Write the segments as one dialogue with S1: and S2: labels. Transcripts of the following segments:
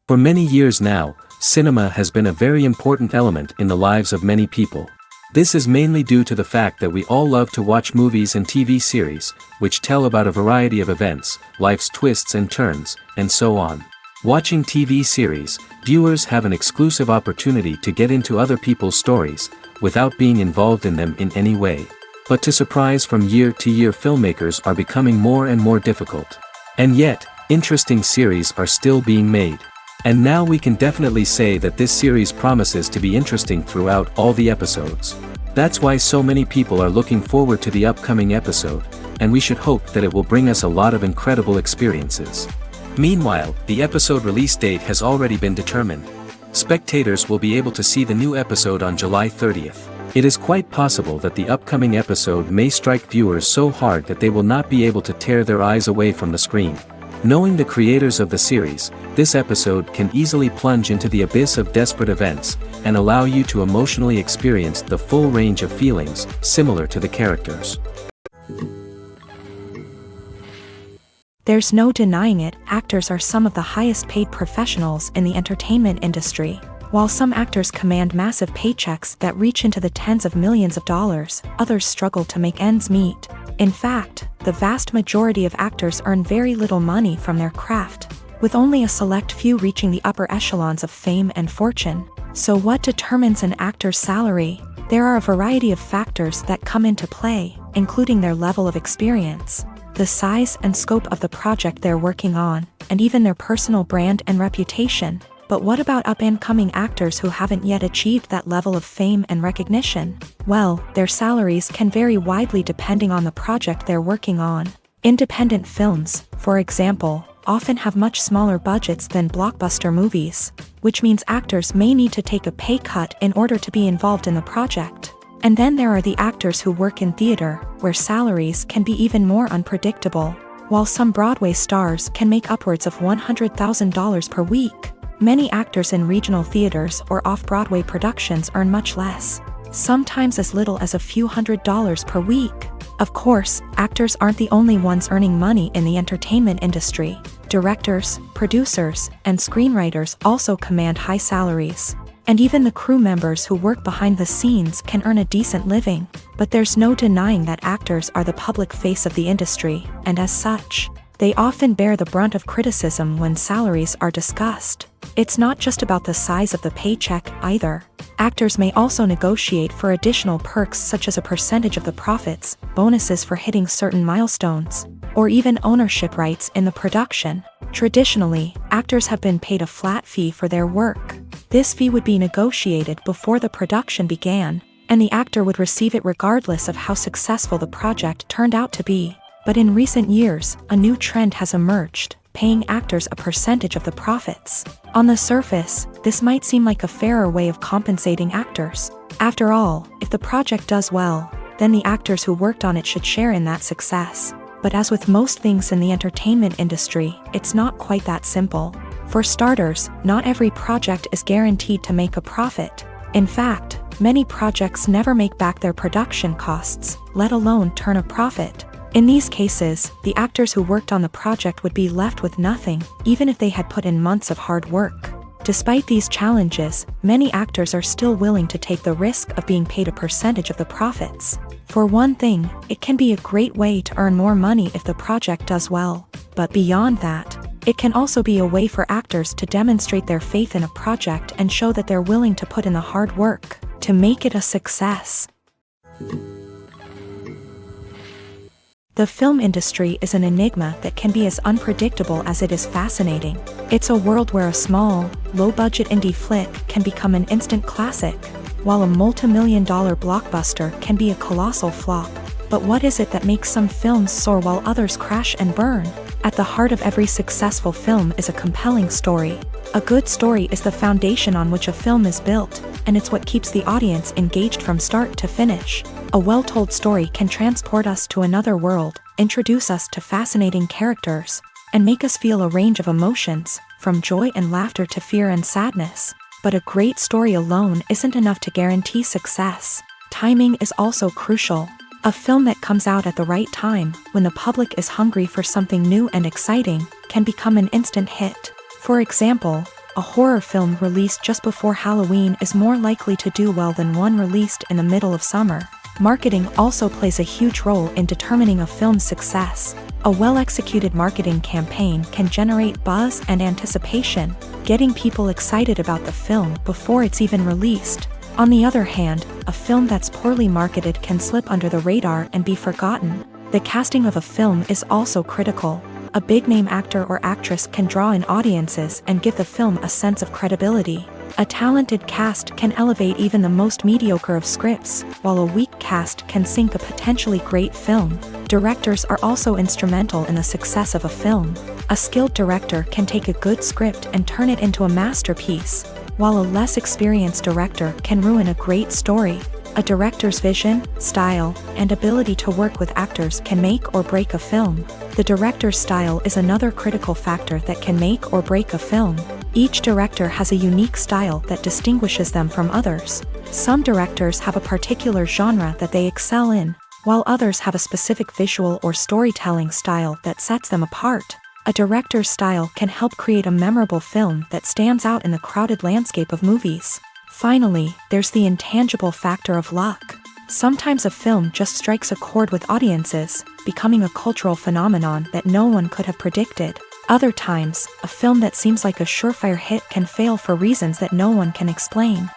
S1: For many years now, cinema has been a very important element in the lives of many people. This is mainly due to the fact that we all love to watch movies and TV series, which tell about a variety of events, life's twists and turns, and so on. Watching TV series, viewers have an exclusive opportunity to get into other people's stories, without being involved in them in any way. But to surprise from year to year, filmmakers are becoming more and more difficult. And yet, interesting series are still being made. And now we can definitely say that this series promises to be interesting throughout all the episodes. That's why so many people are looking forward to the upcoming episode, and we should hope that it will bring us a lot of incredible experiences. Meanwhile, the episode release date has already been determined. Spectators will be able to see the new episode on July 30th. It is quite possible that the upcoming episode may strike viewers so hard that they will not be able to tear their eyes away from the screen. Knowing the creators of the series, this episode can easily plunge into the abyss of desperate events, and allow you to emotionally experience the full range of feelings, similar to the characters.
S2: There's no denying it, actors are some of the highest paid professionals in the entertainment industry. While some actors command massive paychecks that reach into the tens of millions of dollars, others struggle to make ends meet. In fact, the vast majority of actors earn very little money from their craft, with only a select few reaching the upper echelons of fame and fortune. So what determines an actor's salary? There are a variety of factors that come into play, including their level of experience, the size and scope of the project they're working on, and even their personal brand and reputation. But what about up-and-coming actors who haven't yet achieved that level of fame and recognition? Well, their salaries can vary widely depending on the project they're working on. Independent films, for example, often have much smaller budgets than blockbuster movies, which means actors may need to take a pay cut in order to be involved in the project. And then there are the actors who work in theater, where salaries can be even more unpredictable. While some Broadway stars can make upwards of $100,000 per week, many actors in regional theaters or off-Broadway productions earn much less, sometimes as little as a few $100s per week. Of course, actors aren't the only ones earning money in the entertainment industry. Directors, producers, and screenwriters also command high salaries. And even the crew members who work behind the scenes can earn a decent living. But there's no denying that actors are the public face of the industry, and as such, they often bear the brunt of criticism when salaries are discussed. It's not just about the size of the paycheck, either. Actors may also negotiate for additional perks such as a percentage of the profits, bonuses for hitting certain milestones, or even ownership rights in the production. Traditionally, actors have been paid a flat fee for their work. This fee would be negotiated before the production began, and the actor would receive it regardless of how successful the project turned out to be. But in recent years, a new trend has emerged, paying actors a percentage of the profits. On the surface, this might seem like a fairer way of compensating actors. After all, if the project does well, then the actors who worked on it should share in that success. But as with most things in the entertainment industry, it's not quite that simple. For starters, not every project is guaranteed to make a profit. In fact, many projects never make back their production costs, let alone turn a profit. In these cases, the actors who worked on the project would be left with nothing, even if they had put in months of hard work. Despite these challenges, many actors are still willing to take the risk of being paid a percentage of the profits. For one thing, it can be a great way to earn more money if the project does well. But beyond that, It can also be a way for actors to demonstrate their faith in a project and show that they're willing to put in the hard work to make it a success. The film industry is an enigma that can be as unpredictable as it is fascinating. It's a world where a small, low-budget indie flick can become an instant classic, while a multi-million-dollar blockbuster can be a colossal flop. But what is it that makes some films soar while others crash and burn? At the heart of every successful film is a compelling story. A good story is the foundation on which a film is built, and it's what keeps the audience engaged from start to finish. A well-told story can transport us to another world, introduce us to fascinating characters, and make us feel a range of emotions, from joy and laughter to fear and sadness. But a great story alone isn't enough to guarantee success. Timing is also crucial. A film that comes out at the right time, when the public is hungry for something new and exciting, can become an instant hit. For example, a horror film released just before Halloween is more likely to do well than one released in the middle of summer. Marketing also plays a huge role in determining a film's success. A well-executed marketing campaign can generate buzz and anticipation, getting people excited about the film before it's even released. On the other hand, a film that's poorly marketed can slip under the radar and be forgotten. The casting of a film is also critical. A big-name actor or actress can draw in audiences and give the film a sense of credibility. A talented cast can elevate even the most mediocre of scripts, while a weak cast can sink a potentially great film. Directors are also instrumental in the success of a film. A skilled director can take a good script and turn it into a masterpiece, while a less experienced director can ruin a great story. A director's vision, style, and ability to work with actors can make or break a film. The director's style is another critical factor that can make or break a film. Each director has a unique style that distinguishes them from others. Some directors have a particular genre that they excel in, while others have a specific visual or storytelling style that sets them apart. A director's style can help create a memorable film that stands out in the crowded landscape of movies. Finally, there's the intangible factor of luck. Sometimes a film just strikes a chord with audiences, becoming a cultural phenomenon that no one could have predicted. Other times, a film that seems like a surefire hit can fail for reasons that no one can explain.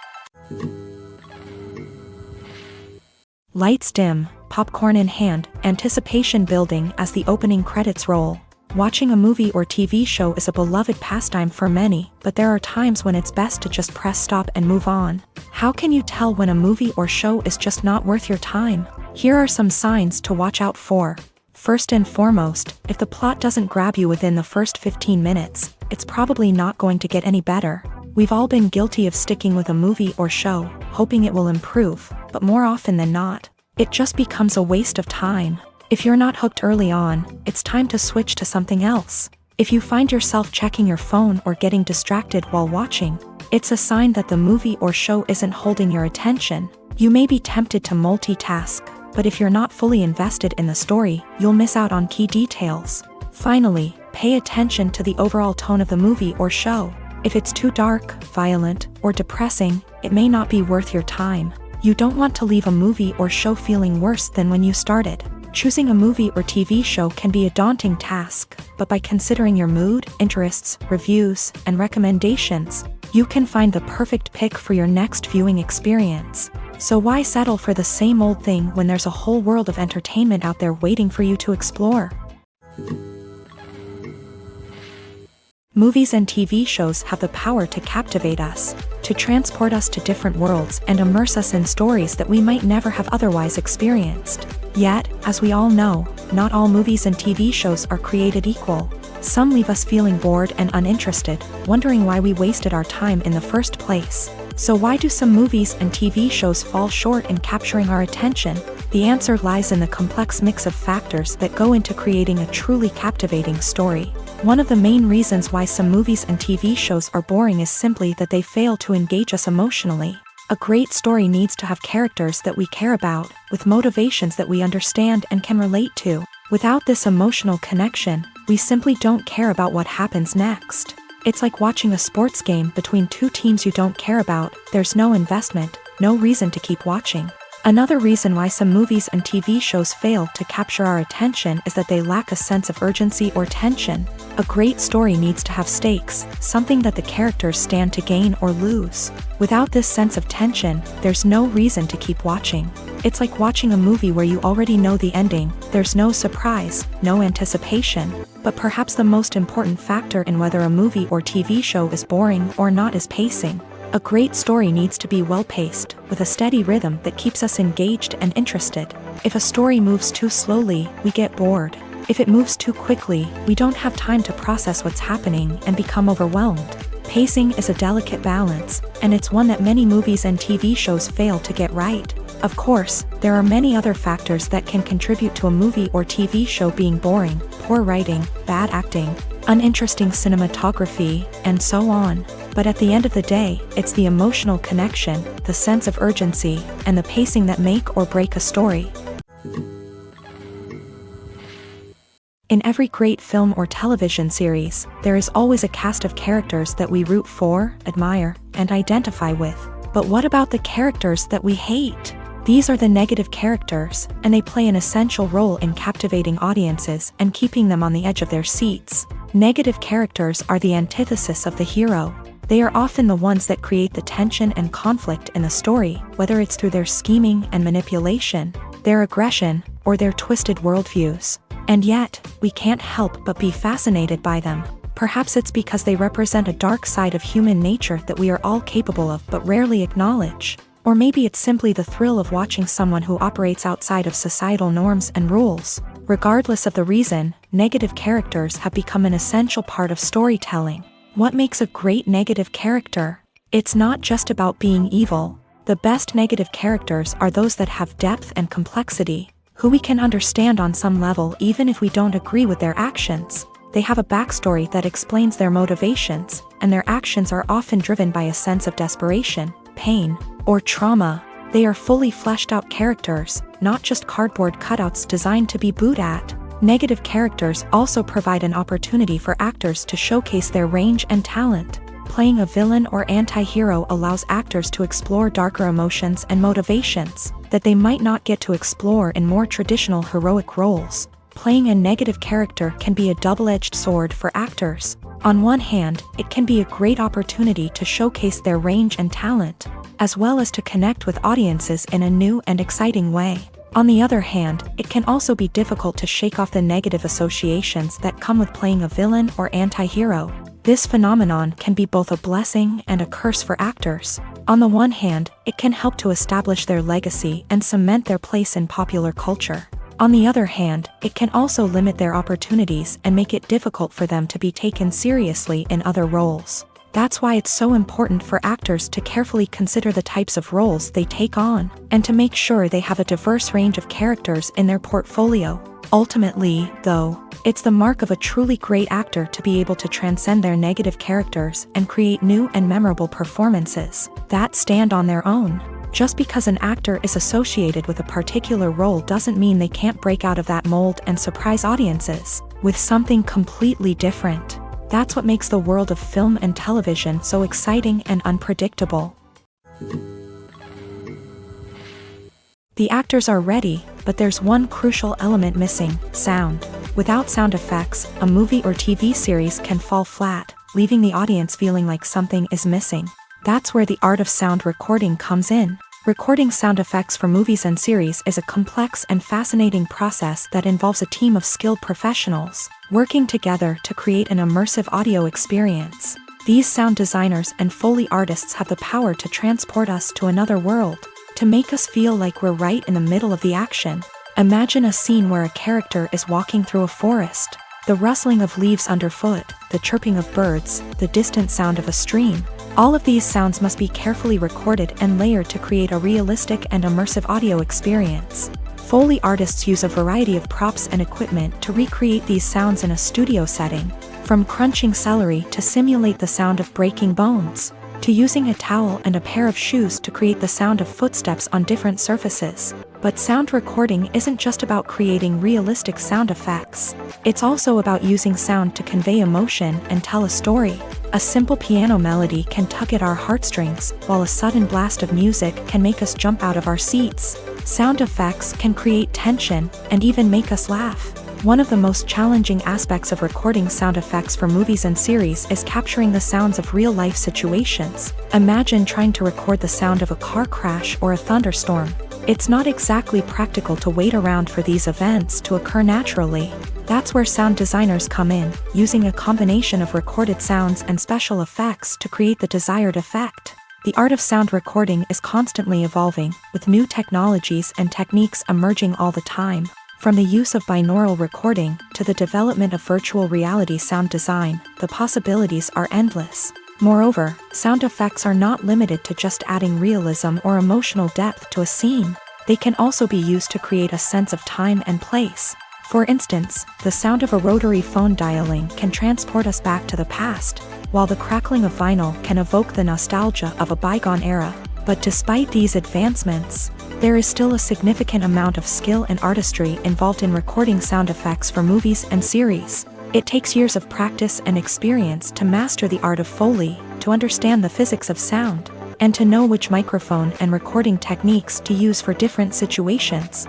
S2: Lights dim, popcorn in hand, anticipation building as the opening credits roll. Watching a movie or TV show is a beloved pastime for many, but there are times when it's best to just press stop and move on. How can you tell when a movie or show is just not worth your time? Here are some signs to watch out for. First and foremost, if the plot doesn't grab you within the first 15 minutes, it's probably not going to get any better. We've all been guilty of sticking with a movie or show, hoping it will improve, but more often than not, it just becomes a waste of time. If you're not hooked early on, it's time to switch to something else. If you find yourself checking your phone or getting distracted while watching, it's a sign that the movie or show isn't holding your attention. You may be tempted to multitask, but if you're not fully invested in the story, you'll miss out on key details. Finally, pay attention to the overall tone of the movie or show. If it's too dark, violent, or depressing, it may not be worth your time. You don't want to leave a movie or show feeling worse than when you started. Choosing a movie or TV show can be a daunting task, but by considering your mood, interests, reviews, and recommendations, you can find the perfect pick for your next viewing experience. So why settle for the same old thing when there's a whole world of entertainment out there waiting for you to explore? Movies and TV shows have the power to captivate us, to transport us to different worlds and immerse us in stories that we might never have otherwise experienced. Yet, as we all know, not all movies and TV shows are created equal. Some leave us feeling bored and uninterested, wondering why we wasted our time in the first place. So why do some movies and TV shows fall short in capturing our attention? The answer lies in the complex mix of factors that go into creating a truly captivating story. One of the main reasons why some movies and TV shows are boring is simply that they fail to engage us emotionally. A great story needs to have characters that we care about, with motivations that we understand and can relate to. Without this emotional connection, we simply don't care about what happens next. It's like watching a sports game between two teams you don't care about. There's no investment, no reason to keep watching. Another reason why some movies and TV shows fail to capture our attention is that they lack a sense of urgency or tension. A great story needs to have stakes, something that the characters stand to gain or lose. Without this sense of tension, there's no reason to keep watching. It's like watching a movie where you already know the ending, there's no surprise, no anticipation. But perhaps the most important factor in whether a movie or TV show is boring or not is pacing. A great story needs to be well-paced, with a steady rhythm that keeps us engaged and interested. If a story moves too slowly, we get bored. If it moves too quickly, we don't have time to process what's happening and become overwhelmed. Pacing is a delicate balance, and it's one that many movies and TV shows fail to get right. Of course, there are many other factors that can contribute to a movie or TV show being boring: poor writing, bad acting, uninteresting cinematography, and so on. But at the end of the day, it's the emotional connection, the sense of urgency, and the pacing that make or break a story. In every great film or television series, there is always a cast of characters that we root for, admire, and identify with. But what about the characters that we hate? These are the negative characters, and they play an essential role in captivating audiences and keeping them on the edge of their seats. Negative characters are the antithesis of the hero. They are often the ones that create the tension and conflict in the story, whether it's through their scheming and manipulation, their aggression, or their twisted worldviews. And yet, we can't help but be fascinated by them. Perhaps it's because they represent a dark side of human nature that we are all capable of but rarely acknowledge. Or maybe it's simply the thrill of watching someone who operates outside of societal norms and rules. Regardless of the reason, negative characters have become an essential part of storytelling. What makes a great negative character? It's not just about being evil. The best negative characters are those that have depth and complexity, who we can understand on some level even if we don't agree with their actions. They have a backstory that explains their motivations, and their actions are often driven by a sense of desperation, pain, or trauma. They are fully fleshed out characters, not just cardboard cutouts designed to be booed at. Negative characters also provide an opportunity for actors to showcase their range and talent. Playing a villain or anti-hero allows actors to explore darker emotions and motivations that they might not get to explore in more traditional heroic roles. Playing a negative character can be a double-edged sword for actors. On one hand, it can be a great opportunity to showcase their range and talent, as well as to connect with audiences in a new and exciting way. On the other hand, it can also be difficult to shake off the negative associations that come with playing a villain or anti-hero. This phenomenon can be both a blessing and a curse for actors. On the one hand, it can help to establish their legacy and cement their place in popular culture. On the other hand, it can also limit their opportunities and make it difficult for them to be taken seriously in other roles. That's why it's so important for actors to carefully consider the types of roles they take on, and to make sure they have a diverse range of characters in their portfolio. Ultimately, though, it's the mark of a truly great actor to be able to transcend their negative characters and create new and memorable performances that stand on their own. Just because an actor is associated with a particular role doesn't mean they can't break out of that mold and surprise audiences with something completely different. That's what makes the world of film and television so exciting and unpredictable. The actors are ready, but there's one crucial element missing: sound. Without sound effects, a movie or TV series can fall flat, leaving the audience feeling like something is missing. That's where the art of sound recording comes in. Recording sound effects for movies and series is a complex and fascinating process that involves a team of skilled professionals working together to create an immersive audio experience. These sound designers and Foley artists have the power to transport us to another world, to make us feel like we're right in the middle of the action. Imagine a scene where a character is walking through a forest. The rustling of leaves underfoot, the chirping of birds, the distant sound of a stream. All of these sounds must be carefully recorded and layered to create a realistic and immersive audio experience. Foley artists use a variety of props and equipment to recreate these sounds in a studio setting, from crunching celery to simulate the sound of breaking bones, to using a towel and a pair of shoes to create the sound of footsteps on different surfaces. But sound recording isn't just about creating realistic sound effects. It's also about using sound to convey emotion and tell a story. A simple piano melody can tug at our heartstrings, while a sudden blast of music can make us jump out of our seats. Sound effects can create tension and even make us laugh. One of the most challenging aspects of recording sound effects for movies and series is capturing the sounds of real-life situations. Imagine trying to record the sound of a car crash or a thunderstorm. It's not exactly practical to wait around for these events to occur naturally. That's where sound designers come in, using a combination of recorded sounds and special effects to create the desired effect. The art of sound recording is constantly evolving, with new technologies and techniques emerging all the time. From the use of binaural recording to the development of virtual reality sound design, the possibilities are endless. Moreover, sound effects are not limited to just adding realism or emotional depth to a scene. They can also be used to create a sense of time and place. For instance, the sound of a rotary phone dialing can transport us back to the past, while the crackling of vinyl can evoke the nostalgia of a bygone era. But despite these advancements, there is still a significant amount of skill and artistry involved in recording sound effects for movies and series. It takes years of practice and experience to master the art of Foley, to understand the physics of sound, and to know which microphone and recording techniques to use for different situations.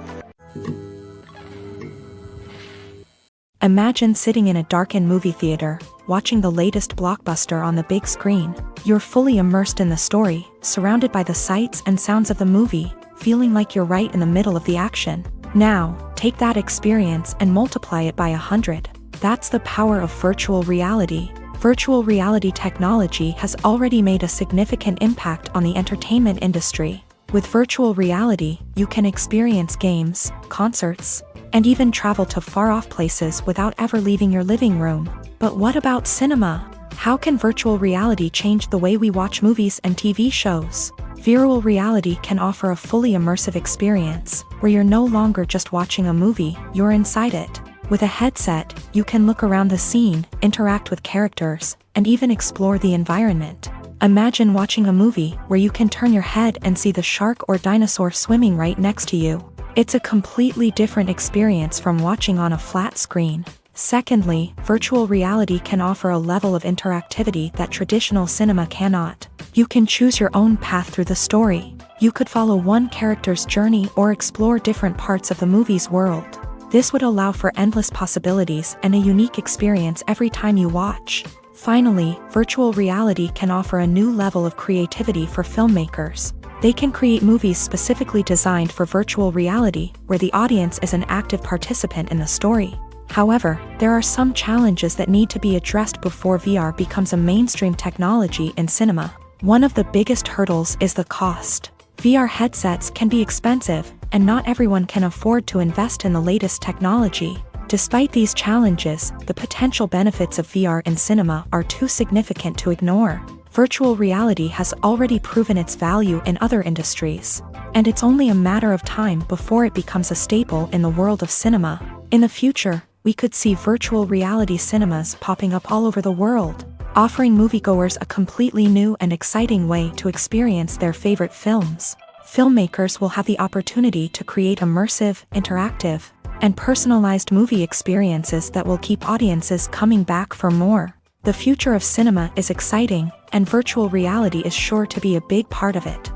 S2: Imagine sitting in a darkened movie theater, watching the latest blockbuster on the big screen. You're fully immersed in the story, surrounded by the sights and sounds of the movie, feeling like you're right in the middle of the action. Now, take that experience and multiply it by 100. That's the power of virtual reality. Virtual reality technology has already made a significant impact on the entertainment industry. With virtual reality, you can experience games, concerts, and even travel to far-off places without ever leaving your living room. But what about cinema? How can virtual reality change the way we watch movies and TV shows? Virtual reality can offer a fully immersive experience, where you're no longer just watching a movie, you're inside it. With a headset, you can look around the scene, interact with characters, and even explore the environment. Imagine watching a movie where you can turn your head and see the shark or dinosaur swimming right next to you. It's a completely different experience from watching on a flat screen. Secondly, virtual reality can offer a level of interactivity that traditional cinema cannot. You can choose your own path through the story. You could follow one character's journey or explore different parts of the movie's world. This would allow for endless possibilities and a unique experience every time you watch. Finally, virtual reality can offer a new level of creativity for filmmakers. They can create movies specifically designed for virtual reality, where the audience is an active participant in the story. However, there are some challenges that need to be addressed before VR becomes a mainstream technology in cinema. One of the biggest hurdles is the cost. VR headsets can be expensive, and not everyone can afford to invest in the latest technology. Despite these challenges, the potential benefits of VR in cinema are too significant to ignore. Virtual reality has already proven its value in other industries, and it's only a matter of time before it becomes a staple in the world of cinema. In the future, we could see virtual reality cinemas popping up all over the world, offering moviegoers a completely new and exciting way to experience their favorite films. Filmmakers will have the opportunity to create immersive, interactive, and personalized movie experiences that will keep audiences coming back for more. The future of cinema is exciting, and virtual reality is sure to be a big part of it.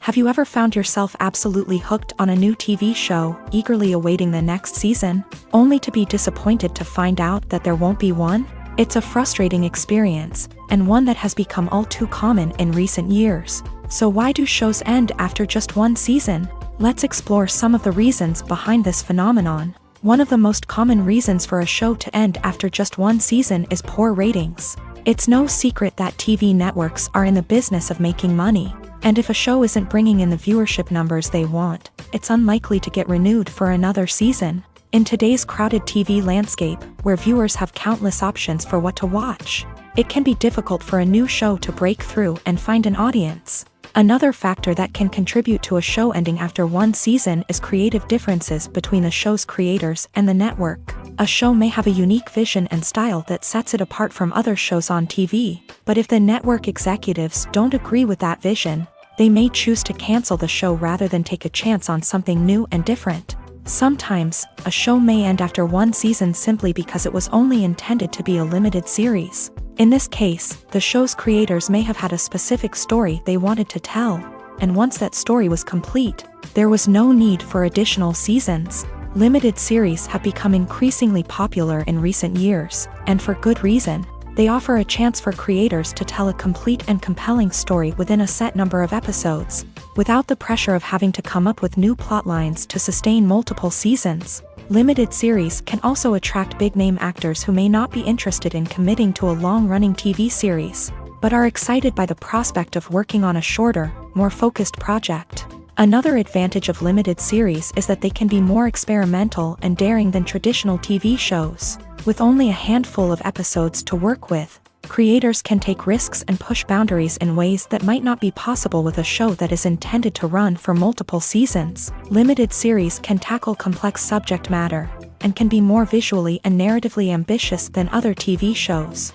S2: Have you ever found yourself absolutely hooked on a new TV show, eagerly awaiting the next season, only to be disappointed to find out that there won't be one? It's a frustrating experience, and one that has become all too common in recent years. So why do shows end after just one season? Let's explore some of the reasons behind this phenomenon. One of the most common reasons for a show to end after just one season is poor ratings. It's no secret that TV networks are in the business of making money, and if a show isn't bringing in the viewership numbers they want, it's unlikely to get renewed for another season. In today's crowded TV landscape, where viewers have countless options for what to watch, it can be difficult for a new show to break through and find an audience. Another factor that can contribute to a show ending after one season is creative differences between the show's creators and the network. A show may have a unique vision and style that sets it apart from other shows on TV, but if the network executives don't agree with that vision, they may choose to cancel the show rather than take a chance on something new and different. Sometimes, a show may end after one season simply because it was only intended to be a limited series. In this case, the show's creators may have had a specific story they wanted to tell, and once that story was complete, There was no need for additional seasons. Limited series have become increasingly popular in recent years, and for good reason. They offer a chance for creators to tell a complete and compelling story within a set number of episodes, without the pressure of having to come up with new plotlines to sustain multiple seasons. Limited series can also attract big-name actors who may not be interested in committing to a long-running TV series, but are excited by the prospect of working on a shorter, more focused project. Another advantage of limited series is that they can be more experimental and daring than traditional TV shows. With only a handful of episodes to work with, creators can take risks and push boundaries in ways that might not be possible with a show that is intended to run for multiple seasons. Limited series can tackle complex subject matter, and can be more visually and narratively ambitious than other TV shows.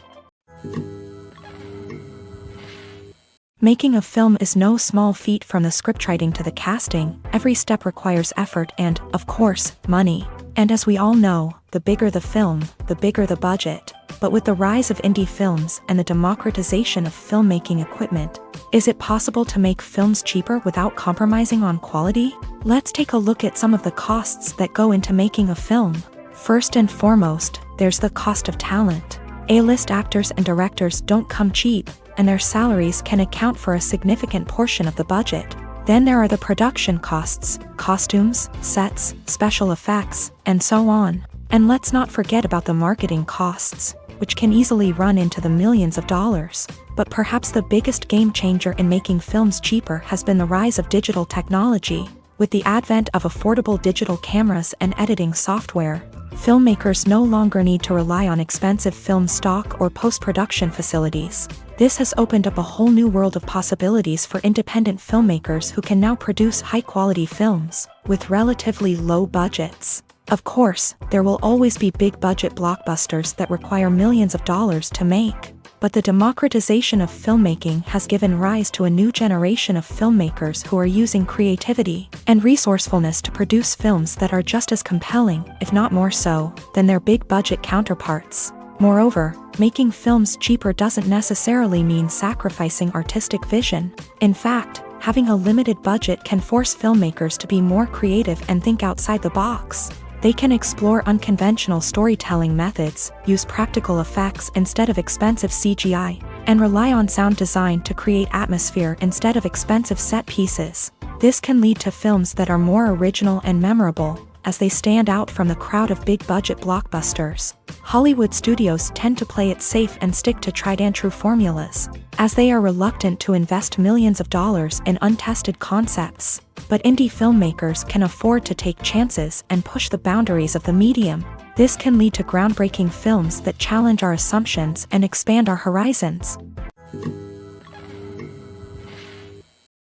S2: Making a film is no small feat. From the scriptwriting to the casting, every step requires effort and, of course, money. And as we all know, the bigger the film, the bigger the budget. But with the rise of indie films and the democratization of filmmaking equipment, is it possible to make films cheaper without compromising on quality? Let's take a look at some of the costs that go into making a film. First and foremost, there's the cost of talent. A-list actors and directors don't come cheap, and their salaries can account for a significant portion of the budget. Then there are the production costs, costumes, sets, special effects, and so on. And let's not forget about the marketing costs, which can easily run into the millions of dollars. But perhaps the biggest game changer in making films cheaper has been the rise of digital technology. With the advent of affordable digital cameras and editing software, filmmakers no longer need to rely on expensive film stock or post-production facilities. This has opened up a whole new world of possibilities for independent filmmakers who can now produce high-quality films with relatively low budgets. Of course, there will always be big-budget blockbusters that require millions of dollars to make. But the democratization of filmmaking has given rise to a new generation of filmmakers who are using creativity and resourcefulness to produce films that are just as compelling, if not more so, than their big-budget counterparts. Moreover, making films cheaper doesn't necessarily mean sacrificing artistic vision. In fact, having a limited budget can force filmmakers to be more creative and think outside the box. They can explore unconventional storytelling methods, use practical effects instead of expensive CGI, and rely on sound design to create atmosphere instead of expensive set pieces. This can lead to films that are more original and memorable, as they stand out from the crowd of big-budget blockbusters. Hollywood studios tend to play it safe and stick to tried-and-true formulas, as they are reluctant to invest millions of dollars in untested concepts. But indie filmmakers can afford to take chances and push the boundaries of the medium. This can lead to groundbreaking films that challenge our assumptions and expand our horizons.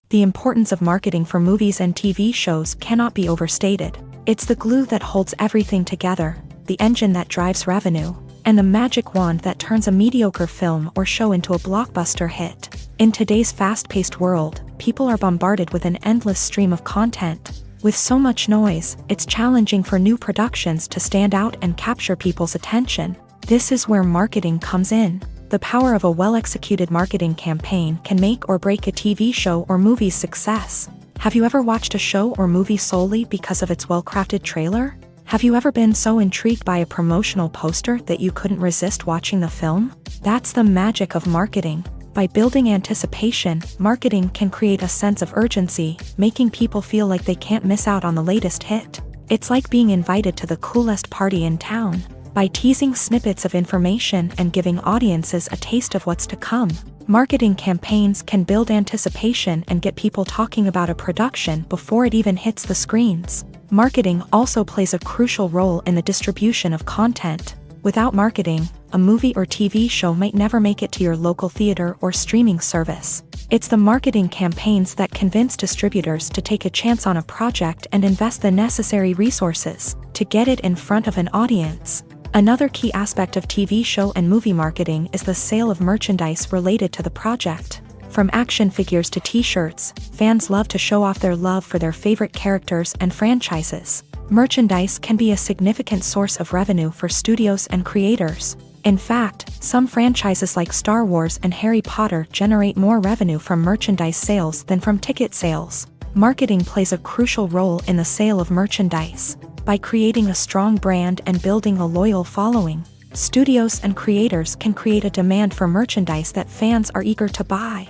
S2: The importance of marketing for movies and TV shows cannot be overstated. It's the glue that holds everything together, the engine that drives revenue, and the magic wand that turns a mediocre film or show into a blockbuster hit. In today's fast-paced world, people are bombarded with an endless stream of content. With so much noise, it's challenging for new productions to stand out and capture people's attention. This is where marketing comes in. The power of a well-executed marketing campaign can make or break a TV show or movie's success. Have you ever watched a show or movie solely because of its well-crafted trailer? Have you ever been so intrigued by a promotional poster that you couldn't resist watching the film? That's the magic of marketing. By building anticipation, marketing can create a sense of urgency, making people feel like they can't miss out on the latest hit. It's like being invited to the coolest party in town. By teasing snippets of information and giving audiences a taste of what's to come, marketing campaigns can build anticipation and get people talking about a production before it even hits the screens. Marketing also plays a crucial role in the distribution of content. Without marketing, a movie or TV show might never make it to your local theater or streaming service. It's the marketing campaigns that convince distributors to take a chance on a project and invest the necessary resources to get it in front of an audience. Another key aspect of TV show and movie marketing is the sale of merchandise related to the project. From action figures to t-shirts, fans love to show off their love for their favorite characters and franchises. Merchandise can be a significant source of revenue for studios and creators. In fact, some franchises like Star Wars and Harry Potter generate more revenue from merchandise sales than from ticket sales. Marketing plays a crucial role in the sale of merchandise. By creating a strong brand and building a loyal following, studios and creators can create a demand for merchandise that fans are eager to buy.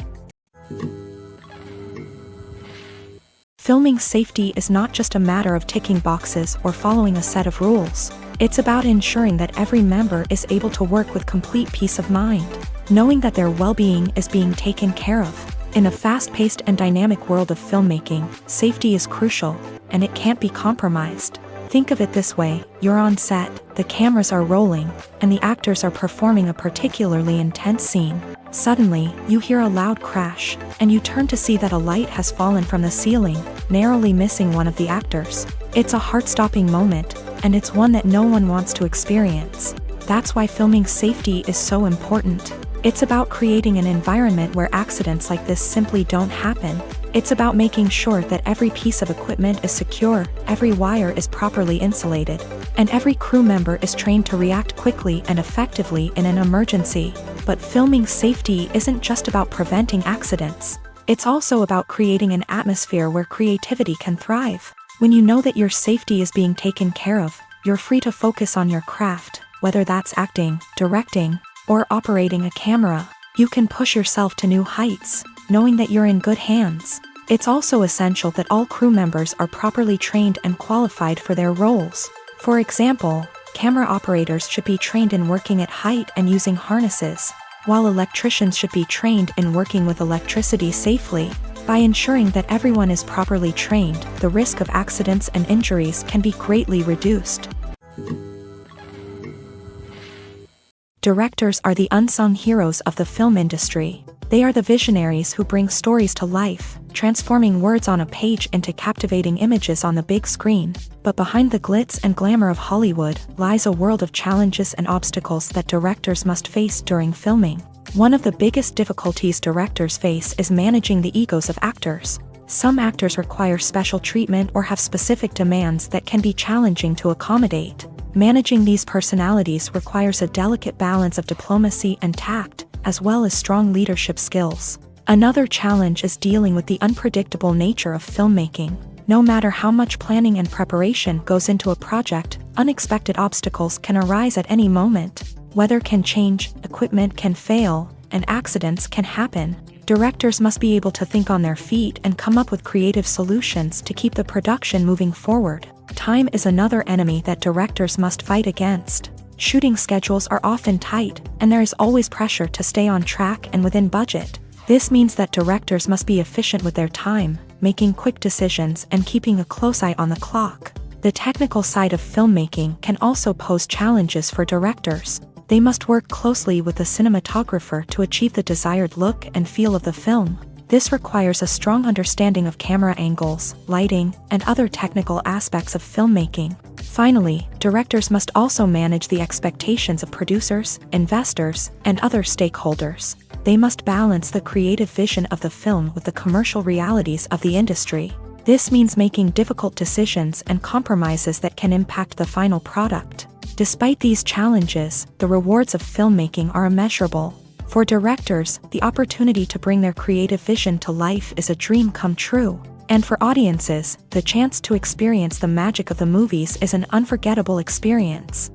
S2: Filming safety is not just a matter of ticking boxes or following a set of rules. It's about ensuring that every member is able to work with complete peace of mind, knowing that their well-being is being taken care of. In a fast-paced and dynamic world of filmmaking, safety is crucial, and it can't be compromised. Think of it this way: you're on set, the cameras are rolling, and the actors are performing a particularly intense scene. Suddenly, you hear a loud crash, and you turn to see that a light has fallen from the ceiling, narrowly missing one of the actors. It's a heart-stopping moment, and it's one that no one wants to experience. That's why filming safety is so important. It's about creating an environment where accidents like this simply don't happen. It's about making sure that every piece of equipment is secure, every wire is properly insulated, and every crew member is trained to react quickly and effectively in an emergency. But filming safety isn't just about preventing accidents. It's also about creating an atmosphere where creativity can thrive. When you know that your safety is being taken care of, you're free to focus on your craft, whether that's acting, directing, or operating a camera. You can push yourself to new heights, knowing that you're in good hands. It's also essential that all crew members are properly trained and qualified for their roles. For example, camera operators should be trained in working at height and using harnesses, while electricians should be trained in working with electricity safely. By ensuring that everyone is properly trained, the risk of accidents and injuries can be greatly reduced. Directors are the unsung heroes of the film industry. They are the visionaries who bring stories to life, transforming words on a page into captivating images on the big screen. But behind the glitz and glamour of Hollywood lies a world of challenges and obstacles that directors must face during filming. One of the biggest difficulties directors face is managing the egos of actors. Some actors require special treatment or have specific demands that can be challenging to accommodate. Managing these personalities requires a delicate balance of diplomacy and tact, as well as strong leadership skills. Another challenge is dealing with the unpredictable nature of filmmaking. No matter how much planning and preparation goes into a project, unexpected obstacles can arise at any moment. Weather can change, equipment can fail, and accidents can happen. Directors must be able to think on their feet and come up with creative solutions to keep the production moving forward. Time is another enemy that directors must fight against. Shooting schedules are often tight, and there is always pressure to stay on track and within budget. This means that directors must be efficient with their time, making quick decisions and keeping a close eye on the clock. The technical side of filmmaking can also pose challenges for directors. They must work closely with the cinematographer to achieve the desired look and feel of the film. This requires a strong understanding of camera angles, lighting, and other technical aspects of filmmaking. Finally, directors must also manage the expectations of producers, investors, and other stakeholders. They must balance the creative vision of the film with the commercial realities of the industry. This means making difficult decisions and compromises that can impact the final product. Despite these challenges, the rewards of filmmaking are immeasurable. For directors, the opportunity to bring their creative vision to life is a dream come true. And for audiences, the chance to experience the magic of the movies is an unforgettable experience.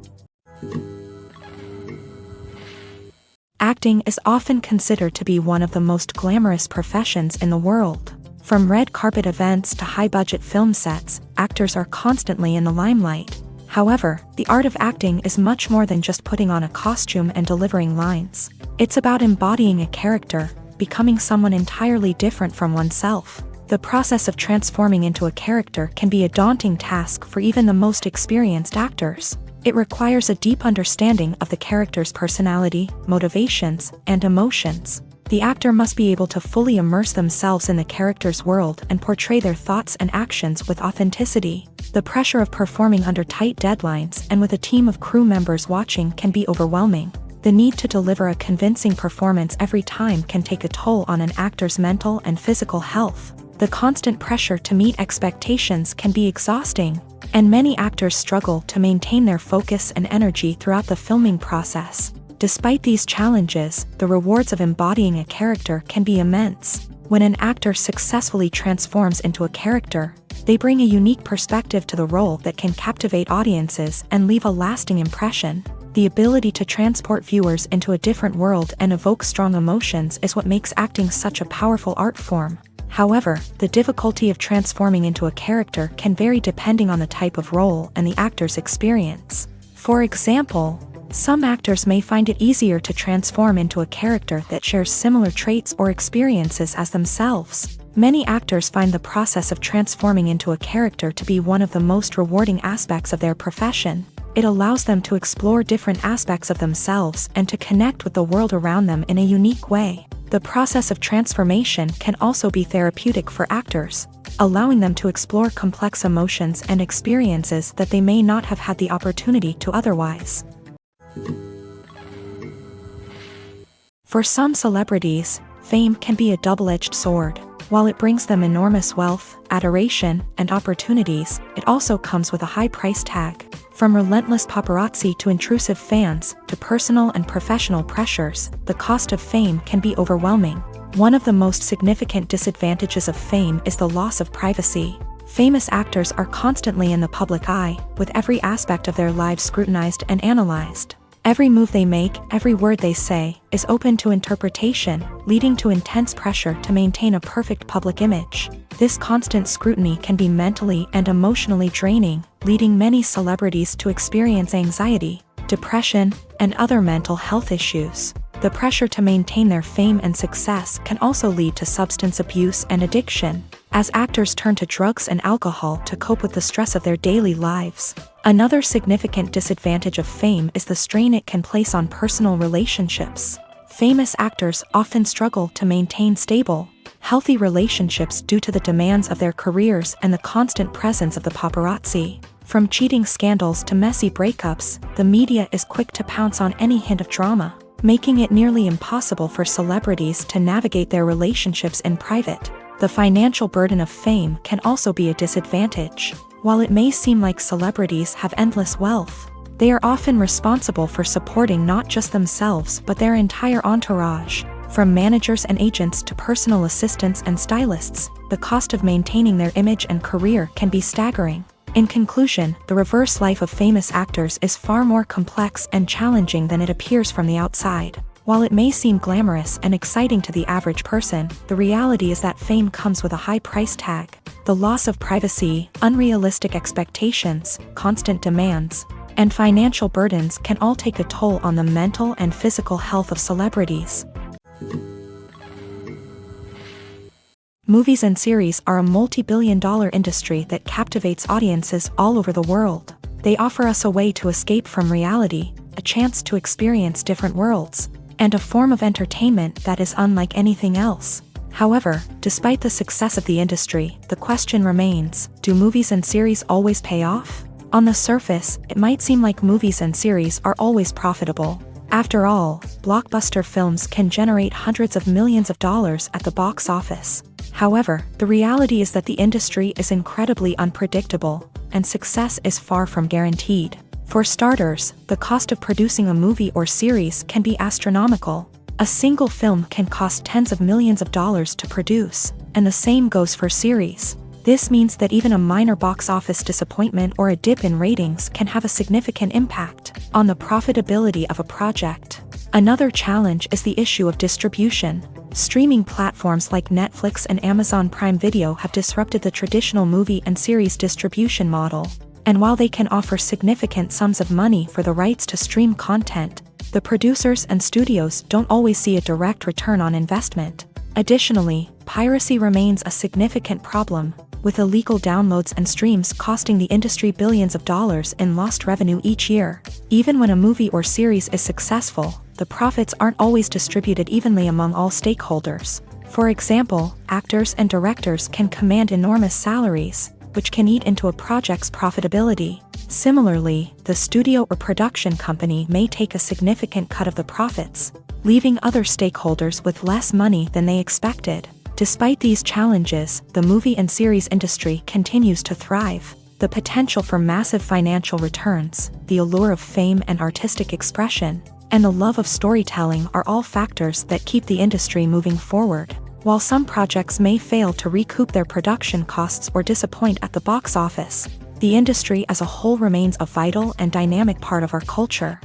S2: Acting is often considered to be one of the most glamorous professions in the world. From red carpet events to high-budget film sets, actors are constantly in the limelight. However, the art of acting is much more than just putting on a costume and delivering lines. It's about embodying a character, becoming someone entirely different from oneself. The process of transforming into a character can be a daunting task for even the most experienced actors. It requires a deep understanding of the character's personality, motivations, and emotions. The actor must be able to fully immerse themselves in the character's world and portray their thoughts and actions with authenticity. The pressure of performing under tight deadlines and with a team of crew members watching can be overwhelming. The need to deliver a convincing performance every time can take a toll on an actor's mental and physical health. The constant pressure to meet expectations can be exhausting, and many actors struggle to maintain their focus and energy throughout the filming process. Despite these challenges, the rewards of embodying a character can be immense. When an actor successfully transforms into a character, they bring a unique perspective to the role that can captivate audiences and leave a lasting impression. The ability to transport viewers into a different world and evoke strong emotions is what makes acting such a powerful art form. However, the difficulty of transforming into a character can vary depending on the type of role and the actor's experience. For example, some actors may find it easier to transform into a character that shares similar traits or experiences as themselves. Many actors find the process of transforming into a character to be one of the most rewarding aspects of their profession. It allows them to explore different aspects of themselves and to connect with the world around them in a unique way. The process of transformation can also be therapeutic for actors, allowing them to explore complex emotions and experiences that they may not have had the opportunity to otherwise. For some celebrities, fame can be a double-edged sword. While it brings them enormous wealth, adoration, and opportunities, it also comes with a high price tag. From relentless paparazzi to intrusive fans, to personal and professional pressures, the cost of fame can be overwhelming. One of the most significant disadvantages of fame is the loss of privacy. Famous actors are constantly in the public eye, with every aspect of their lives scrutinized and analyzed. Every move they make, every word they say, is open to interpretation, leading to intense pressure to maintain a perfect public image. This constant scrutiny can be mentally and emotionally draining, leading many celebrities to experience anxiety, depression, and other mental health issues. The pressure to maintain their fame and success can also lead to substance abuse and addiction, as actors turn to drugs and alcohol to cope with the stress of their daily lives. Another significant disadvantage of fame is the strain it can place on personal relationships. Famous actors often struggle to maintain stable, healthy relationships due to the demands of their careers and the constant presence of the paparazzi. From cheating scandals to messy breakups, the media is quick to pounce on any hint of drama, making it nearly impossible for celebrities to navigate their relationships in private. The financial burden of fame can also be a disadvantage. While it may seem like celebrities have endless wealth, they are often responsible for supporting not just themselves but their entire entourage. From managers and agents to personal assistants and stylists, the cost of maintaining their image and career can be staggering. In conclusion, the reverse life of famous actors is far more complex and challenging than it appears from the outside. While it may seem glamorous and exciting to the average person, the reality is that fame comes with a high price tag. The loss of privacy, unrealistic expectations, constant demands, and financial burdens can all take a toll on the mental and physical health of celebrities. Movies and series are a multi-billion-dollar industry that captivates audiences all over the world. They offer us a way to escape from reality, a chance to experience different worlds, and a form of entertainment that is unlike anything else. However, despite the success of the industry, the question remains, do movies and series always pay off? On the surface, it might seem like movies and series are always profitable. After all, blockbuster films can generate hundreds of millions of dollars at the box office. However, the reality is that the industry is incredibly unpredictable, and success is far from guaranteed. For starters, the cost of producing a movie or series can be astronomical. A single film can cost tens of millions of dollars to produce, and the same goes for series. This means that even a minor box office disappointment or a dip in ratings can have a significant impact on the profitability of a project. Another challenge is the issue of distribution. Streaming platforms like Netflix and Amazon Prime Video have disrupted the traditional movie and series distribution model. And while they can offer significant sums of money for the rights to stream content, the producers and studios don't always see a direct return on investment. Additionally, piracy remains a significant problem, with illegal downloads and streams costing the industry billions of dollars in lost revenue each year. Even when a movie or series is successful, the profits aren't always distributed evenly among all stakeholders. For example, actors and directors can command enormous salaries, which can eat into a project's profitability. Similarly, the studio or production company may take a significant cut of the profits, leaving other stakeholders with less money than they expected. Despite these challenges, the movie and series industry continues to thrive. The potential for massive financial returns, the allure of fame and artistic expression, and the love of storytelling are all factors that keep the industry moving forward. While some projects may fail to recoup their production costs or disappoint at the box office, the industry as a whole remains a vital and dynamic part of our culture.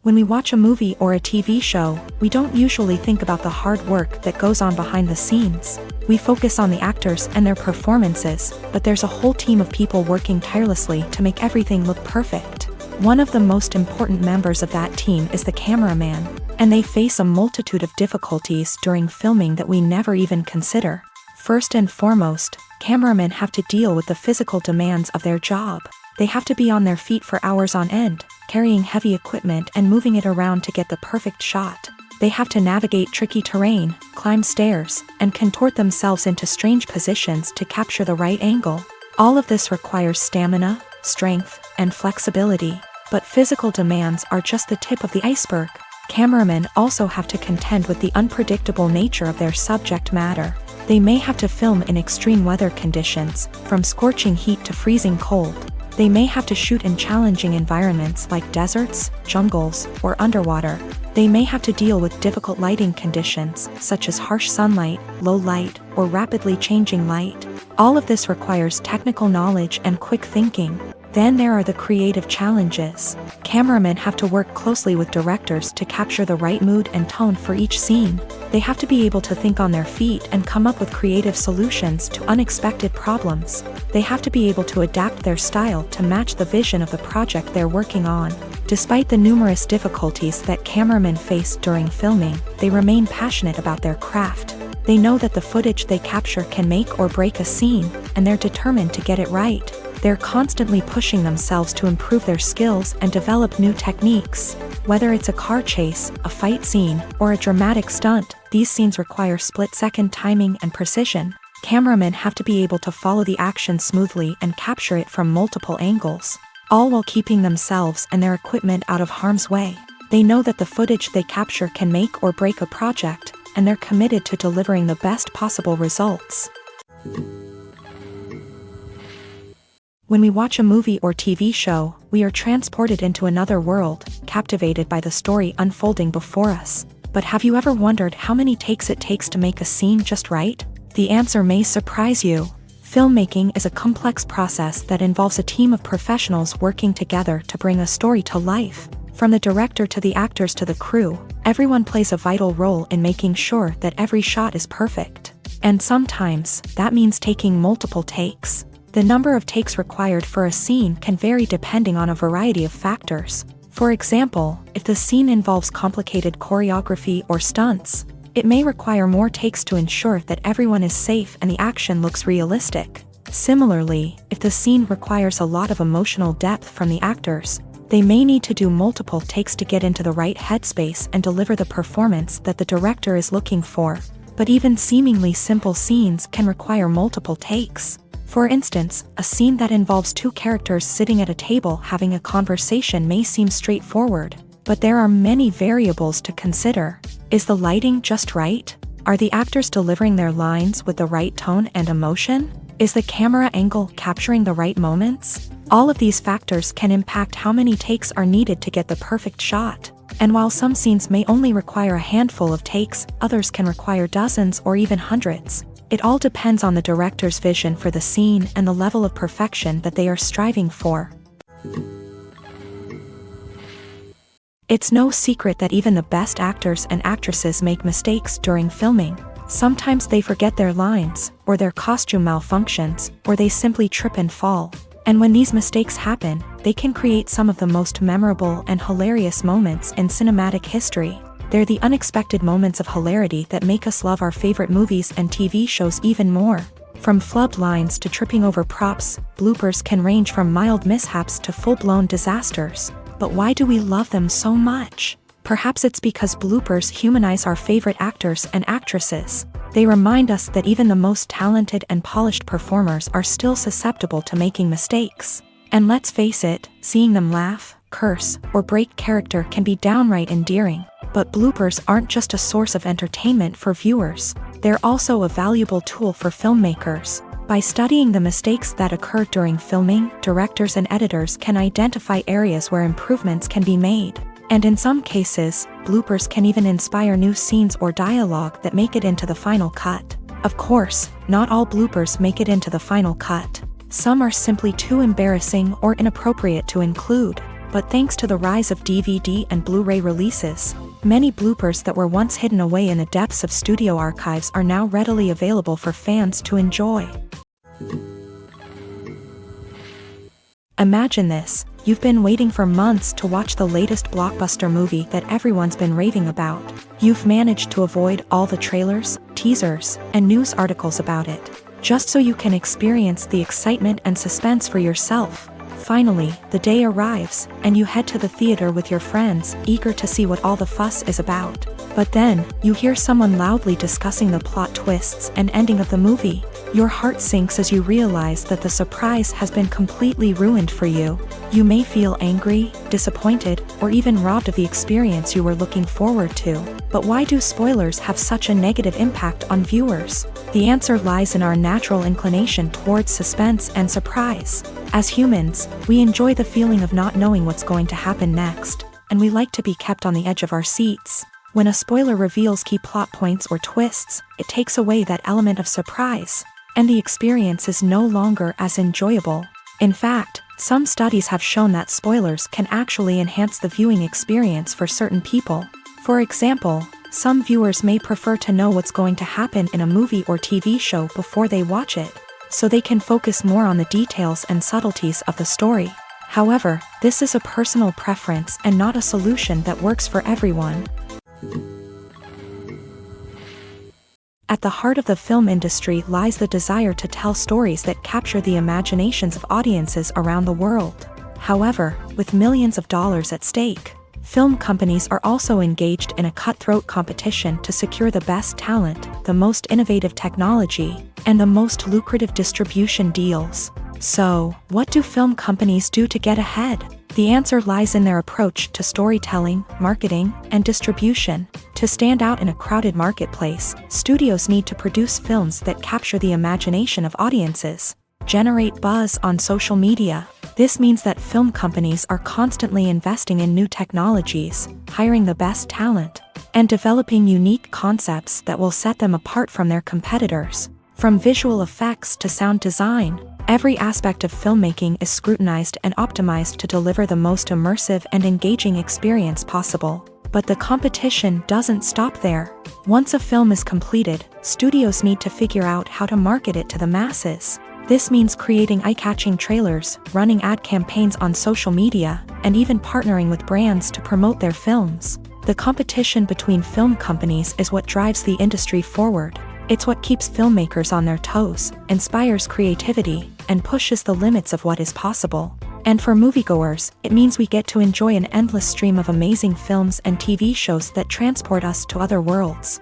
S2: When we watch a movie or a TV show, we don't usually think about the hard work that goes on behind the scenes. We focus on the actors and their performances, but there's a whole team of people working tirelessly to make everything look perfect. One of the most important members of that team is the cameraman, and they face a multitude of difficulties during filming that we never even consider. First and foremost, cameramen have to deal with the physical demands of their job. They have to be on their feet for hours on end, carrying heavy equipment and moving it around to get the perfect shot. They have to navigate tricky terrain, climb stairs, and contort themselves into strange positions to capture the right angle. All of this requires stamina, strength, and flexibility. But physical demands are just the tip of the iceberg. Cameramen also have to contend with the unpredictable nature of their subject matter. They may have to film in extreme weather conditions, from scorching heat to freezing cold. They may have to shoot in challenging environments like deserts, jungles, or underwater. They may have to deal with difficult lighting conditions, such as harsh sunlight, low light, or rapidly changing light. All of this requires technical knowledge and quick thinking. Then there are the creative challenges. Cameramen have to work closely with directors to capture the right mood and tone for each scene. They have to be able to think on their feet and come up with creative solutions to unexpected problems. They have to be able to adapt their style to match the vision of the project they're working on. Despite the numerous difficulties that cameramen face during filming, they remain passionate about their craft. They know that the footage they capture can make or break a scene, and they're determined to get it right. They're constantly pushing themselves to improve their skills and develop new techniques. Whether it's a car chase, a fight scene, or a dramatic stunt, these scenes require split-second timing and precision. Cameramen have to be able to follow the action smoothly and capture it from multiple angles, all while keeping themselves and their equipment out of harm's way. They know that the footage they capture can make or break a project, and they're committed to delivering the best possible results. When we watch a movie or TV show, we are transported into another world, captivated by the story unfolding before us. But have you ever wondered how many takes it takes to make a scene just right? The answer may surprise you. Filmmaking is a complex process that involves a team of professionals working together to bring a story to life. From the director to the actors to the crew, everyone plays a vital role in making sure that every shot is perfect. And sometimes, that means taking multiple takes. The number of takes required for a scene can vary depending on a variety of factors. For example, if the scene involves complicated choreography or stunts, it may require more takes to ensure that everyone is safe and the action looks realistic. Similarly, if the scene requires a lot of emotional depth from the actors, they may need to do multiple takes to get into the right headspace and deliver the performance that the director is looking for. But even seemingly simple scenes can require multiple takes. For instance, a scene that involves two characters sitting at a table having a conversation may seem straightforward, but there are many variables to consider. Is the lighting just right? Are the actors delivering their lines with the right tone and emotion? Is the camera angle capturing the right moments? All of these factors can impact how many takes are needed to get the perfect shot. And while some scenes may only require a handful of takes, others can require dozens or even hundreds. It all depends on the director's vision for the scene and the level of perfection that they are striving for. It's no secret that even the best actors and actresses make mistakes during filming. Sometimes they forget their lines, or their costume malfunctions, or they simply trip and fall. And when these mistakes happen, they can create some of the most memorable and hilarious moments in cinematic history. They're the unexpected moments of hilarity that make us love our favorite movies and TV shows even more. From flubbed lines to tripping over props, bloopers can range from mild mishaps to full-blown disasters. But why do we love them so much? Perhaps it's because bloopers humanize our favorite actors and actresses. They remind us that even the most talented and polished performers are still susceptible to making mistakes. And let's face it, seeing them laugh, curse, or break character can be downright endearing. But bloopers aren't just a source of entertainment for viewers. They're also a valuable tool for filmmakers. By studying the mistakes that occur during filming, directors and editors can identify areas where improvements can be made. And in some cases, bloopers can even inspire new scenes or dialogue that make it into the final cut. Of course, not all bloopers make it into the final cut. Some are simply too embarrassing or inappropriate to include. But thanks to the rise of DVD and Blu-ray releases, many bloopers that were once hidden away in the depths of studio archives are now readily available for fans to enjoy. Imagine this: you've been waiting for months to watch the latest blockbuster movie that everyone's been raving about. You've managed to avoid all the trailers, teasers, and news articles about it, just so you can experience the excitement and suspense for yourself. Finally, the day arrives, and you head to the theater with your friends, eager to see what all the fuss is about. But then, you hear someone loudly discussing the plot twists and ending of the movie. Your heart sinks as you realize that the surprise has been completely ruined for you. You may feel angry, disappointed, or even robbed of the experience you were looking forward to. But why do spoilers have such a negative impact on viewers? The answer lies in our natural inclination towards suspense and surprise. As humans, we enjoy the feeling of not knowing what's going to happen next, and we like to be kept on the edge of our seats. When a spoiler reveals key plot points or twists, it takes away that element of surprise, and the experience is no longer as enjoyable. In fact, some studies have shown that spoilers can actually enhance the viewing experience for certain people. For example, some viewers may prefer to know what's going to happen in a movie or TV show before they watch it, so they can focus more on the details and subtleties of the story. However, this is a personal preference and not a solution that works for everyone. At the heart of the film industry lies the desire to tell stories that capture the imaginations of audiences around the world. However, with millions of dollars at stake, film companies are also engaged in a cutthroat competition to secure the best talent, the most innovative technology, and the most lucrative distribution deals. So, what do film companies do to get ahead? The answer lies in their approach to storytelling, marketing, and distribution. To stand out in a crowded marketplace, studios need to produce films that capture the imagination of audiences, generate buzz on social media. This means that film companies are constantly investing in new technologies, hiring the best talent, and developing unique concepts that will set them apart from their competitors. From visual effects to sound design, every aspect of filmmaking is scrutinized and optimized to deliver the most immersive and engaging experience possible. But the competition doesn't stop there. Once a film is completed, studios need to figure out how to market it to the masses. This means creating eye-catching trailers, running ad campaigns on social media, and even partnering with brands to promote their films. The competition between film companies is what drives the industry forward. It's what keeps filmmakers on their toes, inspires creativity, and pushes the limits of what is possible. And for moviegoers, it means we get to enjoy an endless stream of amazing films and TV shows that transport us to other worlds.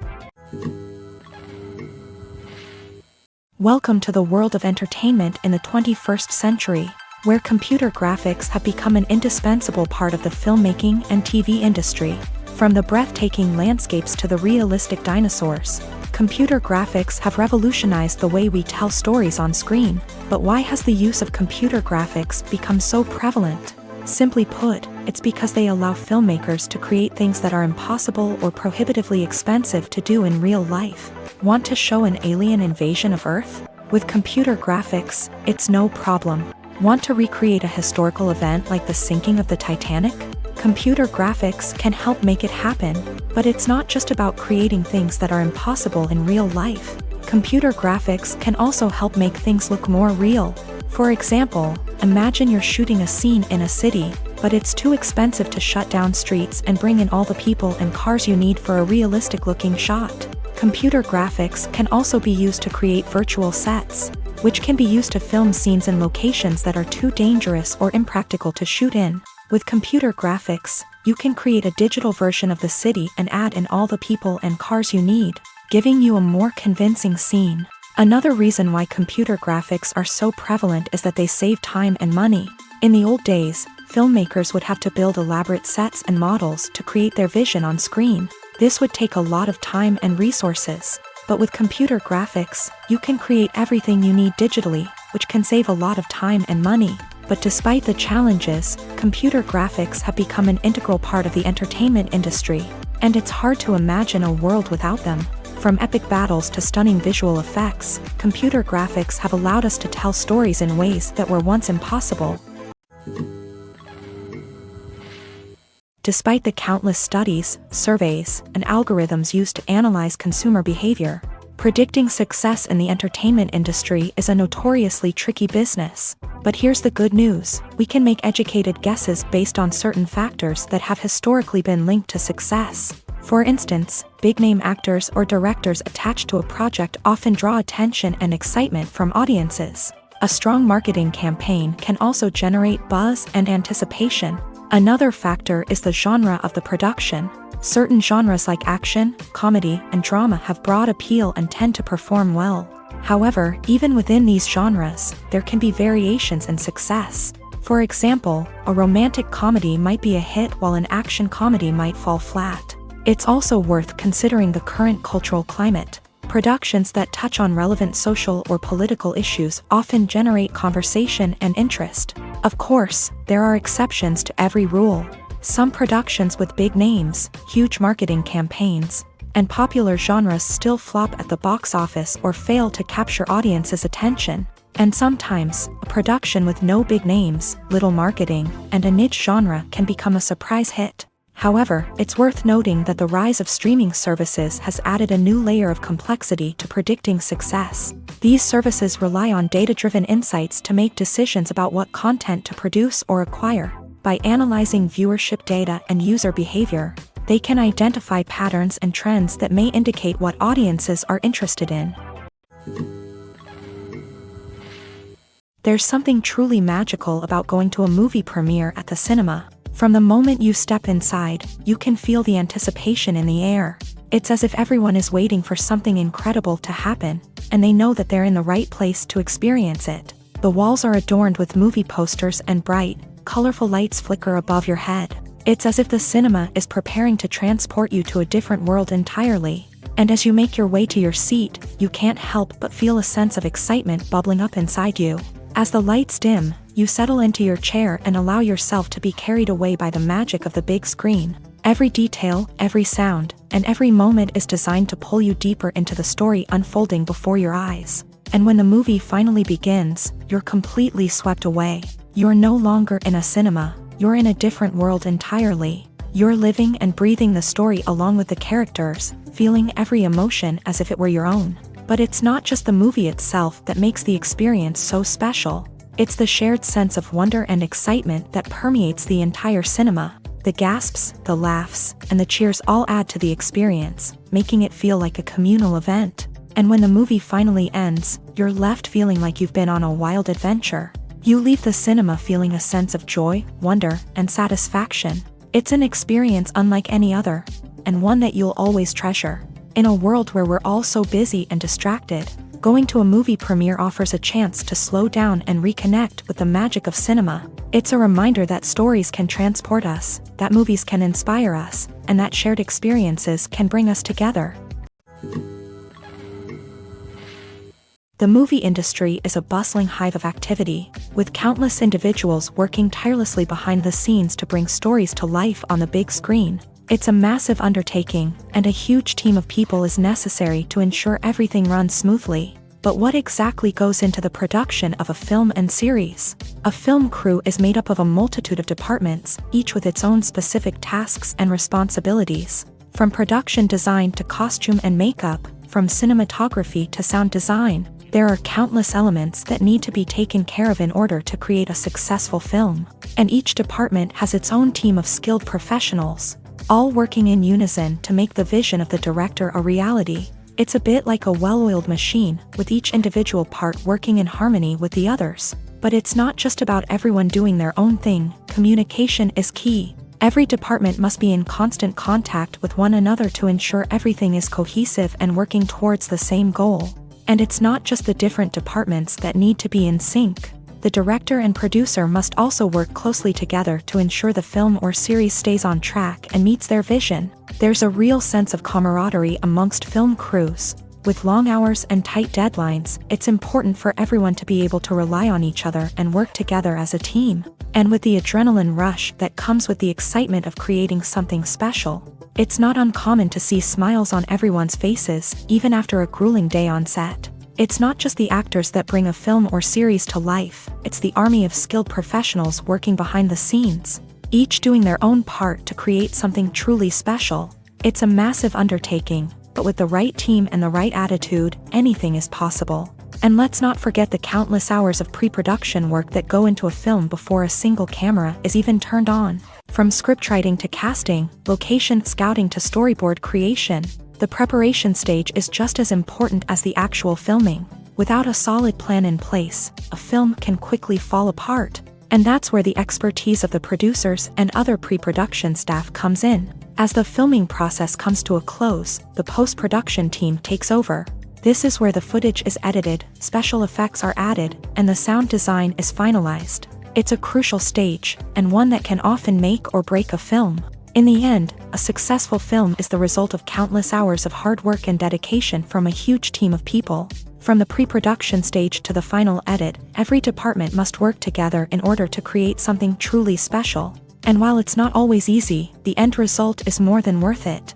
S2: Welcome to the world of entertainment in the 21st century, where computer graphics have become an indispensable part of the filmmaking and TV industry. From the breathtaking landscapes to the realistic dinosaurs, computer graphics have revolutionized the way we tell stories on screen. But why has the use of computer graphics become so prevalent? Simply put, it's because they allow filmmakers to create things that are impossible or prohibitively expensive to do in real life. Want to show an alien invasion of Earth? With computer graphics, it's no problem. Want to recreate a historical event like the sinking of the Titanic? Computer graphics can help make it happen, but it's not just about creating things that are impossible in real life. Computer graphics can also help make things look more real. For example, imagine you're shooting a scene in a city, but it's too expensive to shut down streets and bring in all the people and cars you need for a realistic-looking shot. Computer graphics can also be used to create virtual sets, which can be used to film scenes in locations that are too dangerous or impractical to shoot in. With computer graphics, you can create a digital version of the city and add in all the people and cars you need, giving you a more convincing scene. Another reason why computer graphics are so prevalent is that they save time and money. In the old days, filmmakers would have to build elaborate sets and models to create their vision on screen. This would take a lot of time and resources. But with computer graphics, you can create everything you need digitally, which can save a lot of time and money. But despite the challenges, computer graphics have become an integral part of the entertainment industry, and it's hard to imagine a world without them. From epic battles to stunning visual effects, computer graphics have allowed us to tell stories in ways that were once impossible. Despite the countless studies, surveys, and algorithms used to analyze consumer behavior, predicting success in the entertainment industry is a notoriously tricky business. But here's the good news: we can make educated guesses based on certain factors that have historically been linked to success. For instance, big-name actors or directors attached to a project often draw attention and excitement from audiences. A strong marketing campaign can also generate buzz and anticipation. Another factor is the genre of the production. Certain genres like action, comedy, and drama have broad appeal and tend to perform well. However, even within these genres, there can be variations in success. For example, a romantic comedy might be a hit while an action comedy might fall flat. It's also worth considering the current cultural climate. Productions that touch on relevant social or political issues often generate conversation and interest. Of course, there are exceptions to every rule. Some productions with big names, huge marketing campaigns, and popular genres still flop at the box office or fail to capture audiences' attention. And sometimes, a production with no big names, little marketing, and a niche genre can become a surprise hit. However, it's worth noting that the rise of streaming services has added a new layer of complexity to predicting success. These services rely on data-driven insights to make decisions about what content to produce or acquire. By analyzing viewership data and user behavior, they can identify patterns and trends that may indicate what audiences are interested in. There's something truly magical about going to a movie premiere at the cinema. From the moment you step inside, you can feel the anticipation in the air. It's as if everyone is waiting for something incredible to happen, and they know that they're in the right place to experience it. The walls are adorned with movie posters and bright, colorful lights flicker above your head. It's as if the cinema is preparing to transport you to a different world entirely. And as you make your way to your seat, you can't help but feel a sense of excitement bubbling up inside you. As the lights dim, you settle into your chair and allow yourself to be carried away by the magic of the big screen. Every detail, every sound, and every moment is designed to pull you deeper into the story unfolding before your eyes. And when the movie finally begins, you're completely swept away. You're no longer in a cinema, you're in a different world entirely. You're living and breathing the story along with the characters, feeling every emotion as if it were your own. But it's not just the movie itself that makes the experience so special. It's the shared sense of wonder and excitement that permeates the entire cinema. The gasps, the laughs, and the cheers all add to the experience, making it feel like a communal event. And when the movie finally ends, you're left feeling like you've been on a wild adventure. You leave the cinema feeling a sense of joy, wonder, and satisfaction. It's an experience unlike any other, and one that you'll always treasure. In a world where we're all so busy and distracted, going to a movie premiere offers a chance to slow down and reconnect with the magic of cinema. It's a reminder that stories can transport us, that movies can inspire us, and that shared experiences can bring us together. The movie industry is a bustling hive of activity, with countless individuals working tirelessly behind the scenes to bring stories to life on the big screen. It's a massive undertaking, and a huge team of people is necessary to ensure everything runs smoothly. But what exactly goes into the production of a film and series? A film crew is made up of a multitude of departments, each with its own specific tasks and responsibilities. From production design to costume and makeup, from cinematography to sound design, there are countless elements that need to be taken care of in order to create a successful film. And each department has its own team of skilled professionals, all working in unison to make the vision of the director a reality. It's a bit like a well-oiled machine, with each individual part working in harmony with the others. But it's not just about everyone doing their own thing. Communication is key. Every department must be in constant contact with one another to ensure everything is cohesive and working towards the same goal. And it's not just the different departments that need to be in sync. The director and producer must also work closely together to ensure the film or series stays on track and meets their vision. There's a real sense of camaraderie amongst film crews. With long hours and tight deadlines, it's important for everyone to be able to rely on each other and work together as a team. And with the adrenaline rush that comes with the excitement of creating something special, it's not uncommon to see smiles on everyone's faces, even after a grueling day on set. It's not just the actors that bring a film or series to life, it's the army of skilled professionals working behind the scenes, each doing their own part to create something truly special. It's a massive undertaking, but with the right team and the right attitude, anything is possible. And let's not forget the countless hours of pre-production work that go into a film before a single camera is even turned on. From scriptwriting to casting, location scouting to storyboard creation, the preparation stage is just as important as the actual filming. Without a solid plan in place, a film can quickly fall apart. And that's where the expertise of the producers and other pre-production staff comes in. As the filming process comes to a close, the post-production team takes over. This is where the footage is edited, special effects are added, and the sound design is finalized. It's a crucial stage, and one that can often make or break a film. In the end, a successful film is the result of countless hours of hard work and dedication from a huge team of people. From the pre-production stage to the final edit, every department must work together in order to create something truly special. And while it's not always easy, the end result is more than worth it.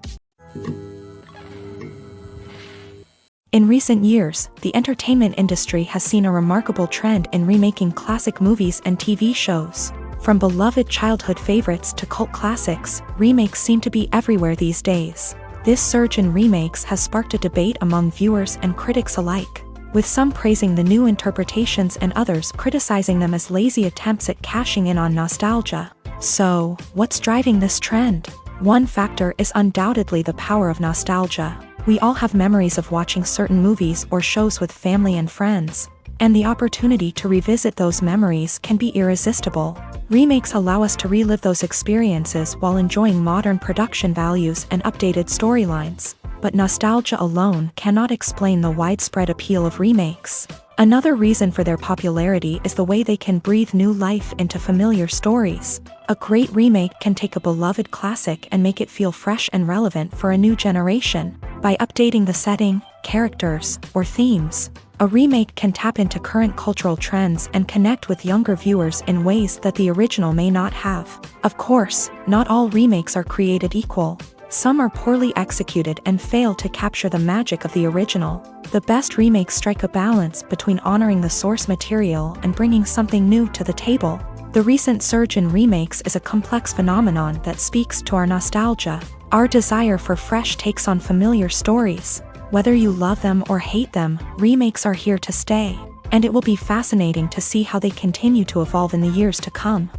S2: In recent years, the entertainment industry has seen a remarkable trend in remaking classic movies and TV shows. From beloved childhood favorites to cult classics, remakes seem to be everywhere these days. This surge in remakes has sparked a debate among viewers and critics alike, with some praising the new interpretations and others criticizing them as lazy attempts at cashing in on nostalgia. So, what's driving this trend? One factor is undoubtedly the power of nostalgia. We all have memories of watching certain movies or shows with family and friends, and the opportunity to revisit those memories can be irresistible. Remakes allow us to relive those experiences while enjoying modern production values and updated storylines. But nostalgia alone cannot explain the widespread appeal of remakes. Another reason for their popularity is the way they can breathe new life into familiar stories. A great remake can take a beloved classic and make it feel fresh and relevant for a new generation. By updating the setting, characters, or themes, a remake can tap into current cultural trends and connect with younger viewers in ways that the original may not have. Of course, not all remakes are created equal. Some are poorly executed and fail to capture the magic of the original. The best remakes strike a balance between honoring the source material and bringing something new to the table. The recent surge in remakes is a complex phenomenon that speaks to our nostalgia, our desire for fresh takes on familiar stories. Whether you love them or hate them, remakes are here to stay, and it will be fascinating to see how they continue to evolve in the years to come.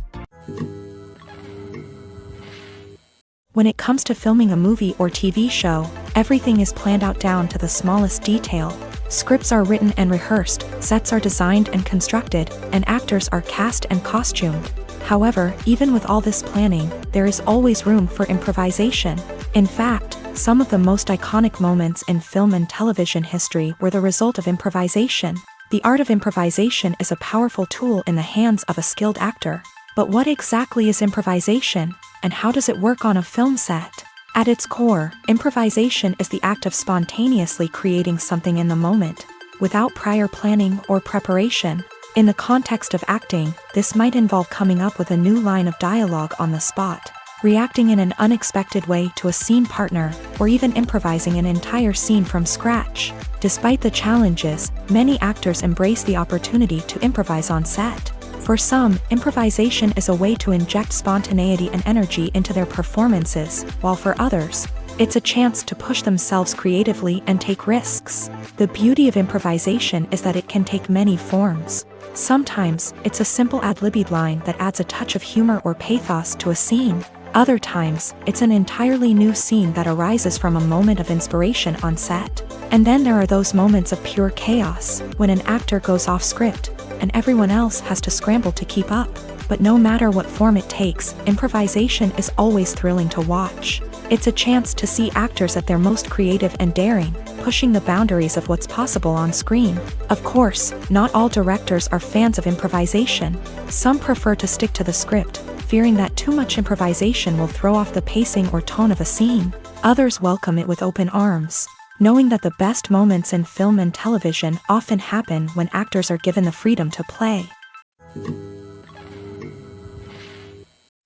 S2: When it comes to filming a movie or TV show, everything is planned out down to the smallest detail. Scripts are written and rehearsed, sets are designed and constructed, and actors are cast and costumed. However, even with all this planning, there is always room for improvisation. In fact, some of the most iconic moments in film and television history were the result of improvisation. The art of improvisation is a powerful tool in the hands of a skilled actor. But what exactly is improvisation, and how does it work on a film set? At its core, improvisation is the act of spontaneously creating something in the moment, without prior planning or preparation. In the context of acting, this might involve coming up with a new line of dialogue on the spot, reacting in an unexpected way to a scene partner, or even improvising an entire scene from scratch. Despite the challenges, many actors embrace the opportunity to improvise on set. For some, improvisation is a way to inject spontaneity and energy into their performances, while for others, it's a chance to push themselves creatively and take risks. The beauty of improvisation is that it can take many forms. Sometimes, it's a simple ad-libbed line that adds a touch of humor or pathos to a scene. Other times, it's an entirely new scene that arises from a moment of inspiration on set. And then there are those moments of pure chaos, when an actor goes off script, and everyone else has to scramble to keep up. But no matter what form it takes, improvisation is always thrilling to watch. It's a chance to see actors at their most creative and daring, pushing the boundaries of what's possible on screen. Of course, not all directors are fans of improvisation. Some prefer to stick to the script, fearing that too much improvisation will throw off the pacing or tone of a scene. Others welcome it with open arms. knowing that the best moments in film and television often happen when actors are given the freedom to play.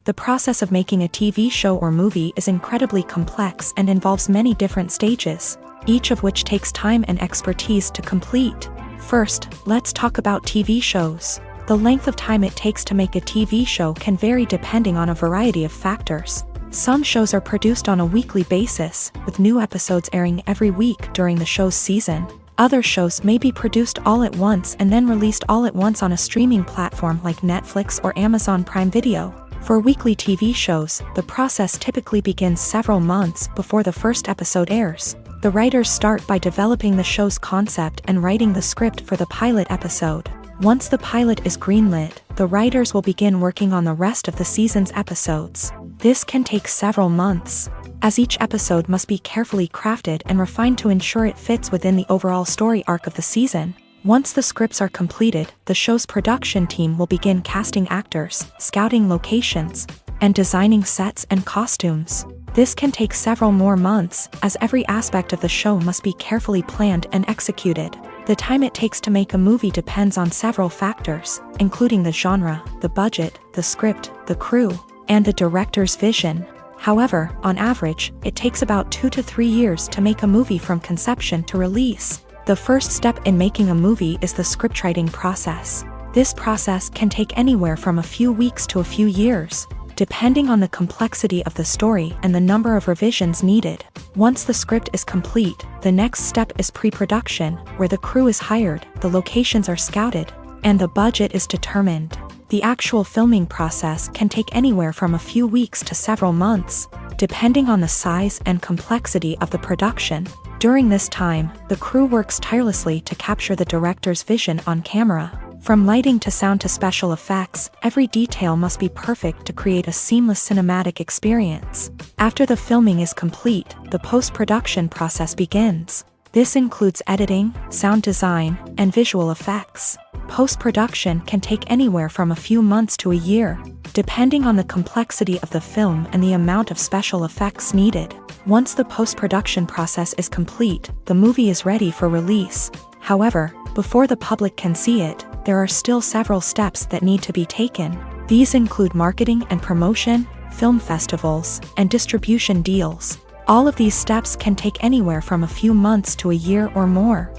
S2: The process of making a TV show or movie is incredibly complex and involves many different stages, each of which takes time and expertise to complete. First, let's talk about TV shows. The length of time it takes to make a TV show can vary depending on a variety of factors. Some shows are produced on a weekly basis, with new episodes airing every week during the show's season. Other shows may be produced all at once and then released all at once on a streaming platform like Netflix or Amazon Prime Video. For weekly TV shows, the process typically begins several months before the first episode airs. The writers start by developing the show's concept and writing the script for the pilot episode. Once the pilot is greenlit, the writers will begin working on the rest of the season's episodes. This can take several months, as each episode must be carefully crafted and refined to ensure it fits within the overall story arc of the season. Once the scripts are completed, the show's production team will begin casting actors, scouting locations, and designing sets and costumes. This can take several more months, as every aspect of the show must be carefully planned and executed. The time it takes to make a movie depends on several factors, including the genre, the budget, the script, the crew, and the director's vision. However, on average, it takes about 2 to 3 years to make a movie from conception to release. The first step in making a movie is the scriptwriting process. This process can take anywhere from a few weeks to a few years, depending on the complexity of the story and the number of revisions needed. Once the script is complete, the next step is pre-production, where the crew is hired, the locations are scouted, and the budget is determined. The actual filming process can take anywhere from a few weeks to several months, depending on the size and complexity of the production. During this time, the crew works tirelessly to capture the director's vision on camera. From lighting to sound to special effects, every detail must be perfect to create a seamless cinematic experience. After the filming is complete, the post-production process begins. This includes editing, sound design, and visual effects. Post-production can take anywhere from a few months to a year, depending on the complexity of the film and the amount of special effects needed. Once the post-production process is complete, the movie is ready for release. However, before the public can see it, there are still several steps that need to be taken. These include marketing and promotion, film festivals, and distribution deals. All of these steps can take anywhere from a few months to a year or more.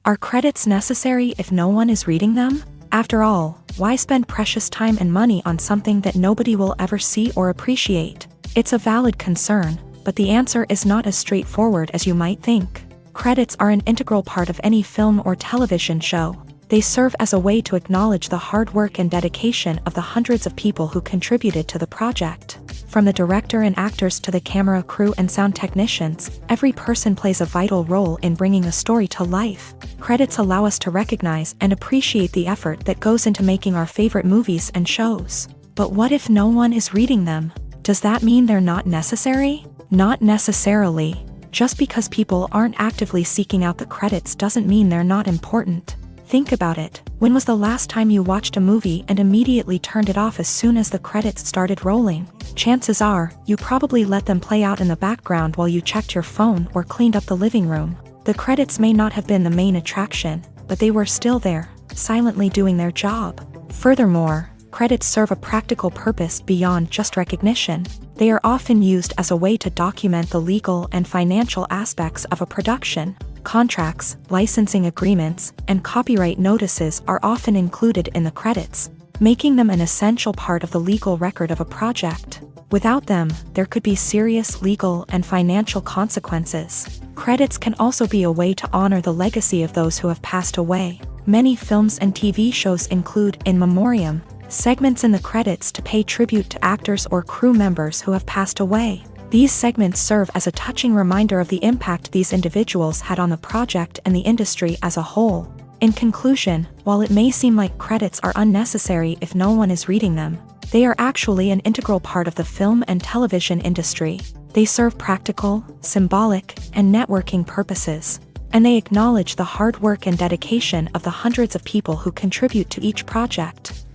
S2: Are credits necessary if no one is reading them? After all, why spend precious time and money on something that nobody will ever see or appreciate? It's a valid concern, but the answer is not as straightforward as you might think. Credits are an integral part of any film or television show. They serve as a way to acknowledge the hard work and dedication of the hundreds of people who contributed to the project. From the director and actors to the camera crew and sound technicians, every person plays a vital role in bringing a story to life. Credits allow us to recognize and appreciate the effort that goes into making our favorite movies and shows. But what if no one is reading them? Does that mean they're not necessary? Not necessarily. Just because people aren't actively seeking out the credits doesn't mean they're not important. Think about it. When was the last time you watched a movie and immediately turned it off as soon as the credits started rolling? Chances are, you probably let them play out in the background while you checked your phone or cleaned up the living room. The credits may not have been the main attraction, but they were still there, silently doing their job. Furthermore, credits serve a practical purpose beyond just recognition. They are often used as a way to document the legal and financial aspects of a production. Contracts, licensing agreements, and copyright notices are often included in the credits, making them an essential part of the legal record of a project. Without them, there could be serious legal and financial consequences. Credits can also be a way to honor the legacy of those who have passed away. Many films and TV shows include in memoriam segments in the credits to pay tribute to actors or crew members who have passed away. These segments serve as a touching reminder of the impact these individuals had on the project and the industry as a whole. In conclusion, while it may seem like credits are unnecessary if no one is reading them, they are actually an integral part of the film and television industry. They serve practical, symbolic, and networking purposes, and they acknowledge the hard work and dedication of the hundreds of people who contribute to each project.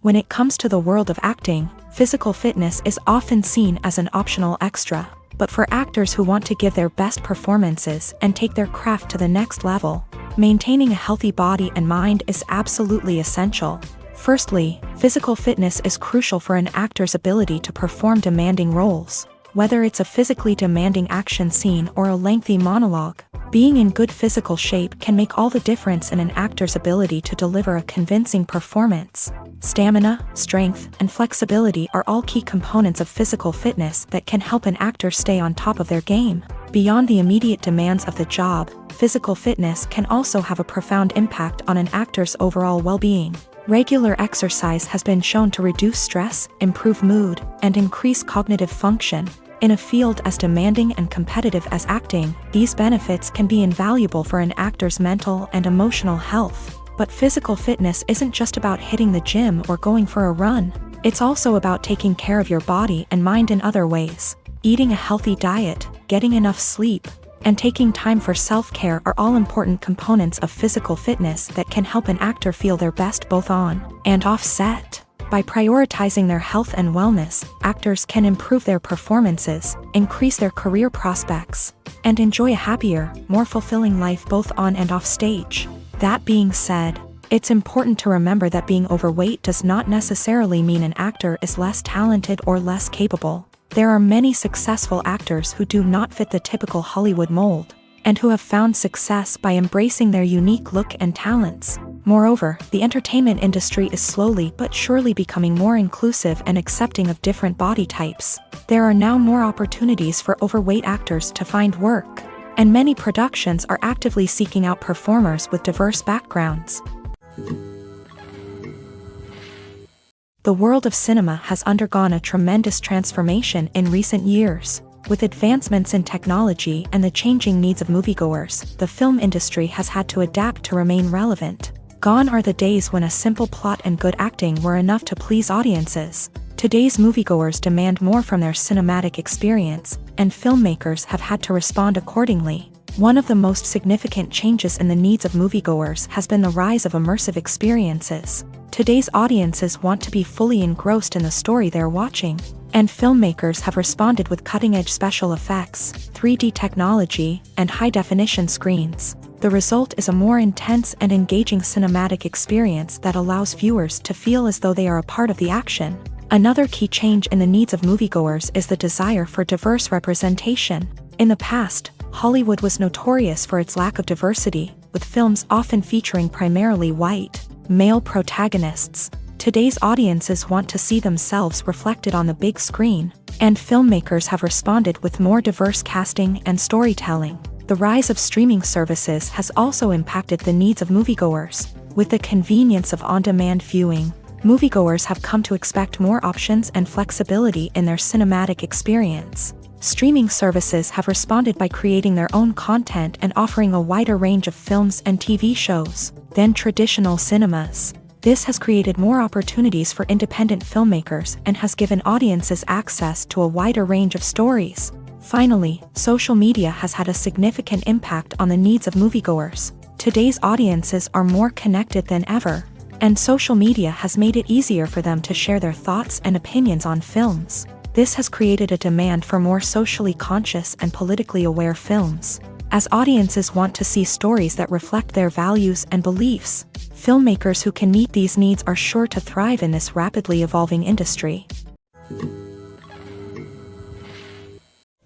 S2: When it comes to the world of acting, physical fitness is often seen as an optional extra. But for actors who want to give their best performances and take their craft to the next level, maintaining a healthy body and mind is absolutely essential. Firstly, physical fitness is crucial for an actor's ability to perform demanding roles. Whether it's a physically demanding action scene or a lengthy monologue, being in good physical shape can make all the difference in an actor's ability to deliver a convincing performance. Stamina, strength, and flexibility are all key components of physical fitness that can help an actor stay on top of their game. Beyond the immediate demands of the job, physical fitness can also have a profound impact on an actor's overall well-being. Regular exercise has been shown to reduce stress, improve mood, and increase cognitive function. In a field as demanding and competitive as acting, these benefits can be invaluable for an actor's mental and emotional health. But physical fitness isn't just about hitting the gym or going for a run. It's also about taking care of your body and mind in other ways. Eating a healthy diet, getting enough sleep, and taking time for self-care are all important components of physical fitness that can help an actor feel their best both on and off set. By prioritizing their health and wellness, actors can improve their performances, increase their career prospects, and enjoy a happier, more fulfilling life both on and off stage. That being said, it's important to remember that being overweight does not necessarily mean an actor is less talented or less capable. There are many successful actors who do not fit the typical Hollywood mold, and who have found success by embracing their unique look and talents. Moreover, the entertainment industry is slowly but surely becoming more inclusive and accepting of different body types. There are now more opportunities for overweight actors to find work, and many productions are actively seeking out performers with diverse backgrounds. The world of cinema has undergone a tremendous transformation in recent years. With advancements in technology and the changing needs of moviegoers, the film industry has had to adapt to remain relevant. Gone are the days when a simple plot and good acting were enough to please audiences. Today's moviegoers demand more from their cinematic experience, and filmmakers have had to respond accordingly. One of the most significant changes in the needs of moviegoers has been the rise of immersive experiences. Today's audiences want to be fully engrossed in the story they're watching, and filmmakers have responded with cutting-edge special effects, 3D technology, and high-definition screens. The result is a more intense and engaging cinematic experience that allows viewers to feel as though they are a part of the action. Another key change in the needs of moviegoers is the desire for diverse representation. In the past, Hollywood was notorious for its lack of diversity, with films often featuring primarily white, male protagonists. Today's audiences want to see themselves reflected on the big screen, and filmmakers have responded with more diverse casting and storytelling. The rise of streaming services has also impacted the needs of moviegoers. With the convenience of on-demand viewing, moviegoers have come to expect more options and flexibility in their cinematic experience. Streaming services have responded by creating their own content and offering a wider range of films and TV shows than traditional cinemas. This has created more opportunities for independent filmmakers and has given audiences access to a wider range of stories. Finally, social media has had a significant impact on the needs of moviegoers. Today's audiences are more connected than ever, and social media has made it easier for them to share their thoughts and opinions on films. This has created a demand for more socially conscious and politically aware films. As audiences want to see stories that reflect their values and beliefs, filmmakers who can meet these needs are sure to thrive in this rapidly evolving industry.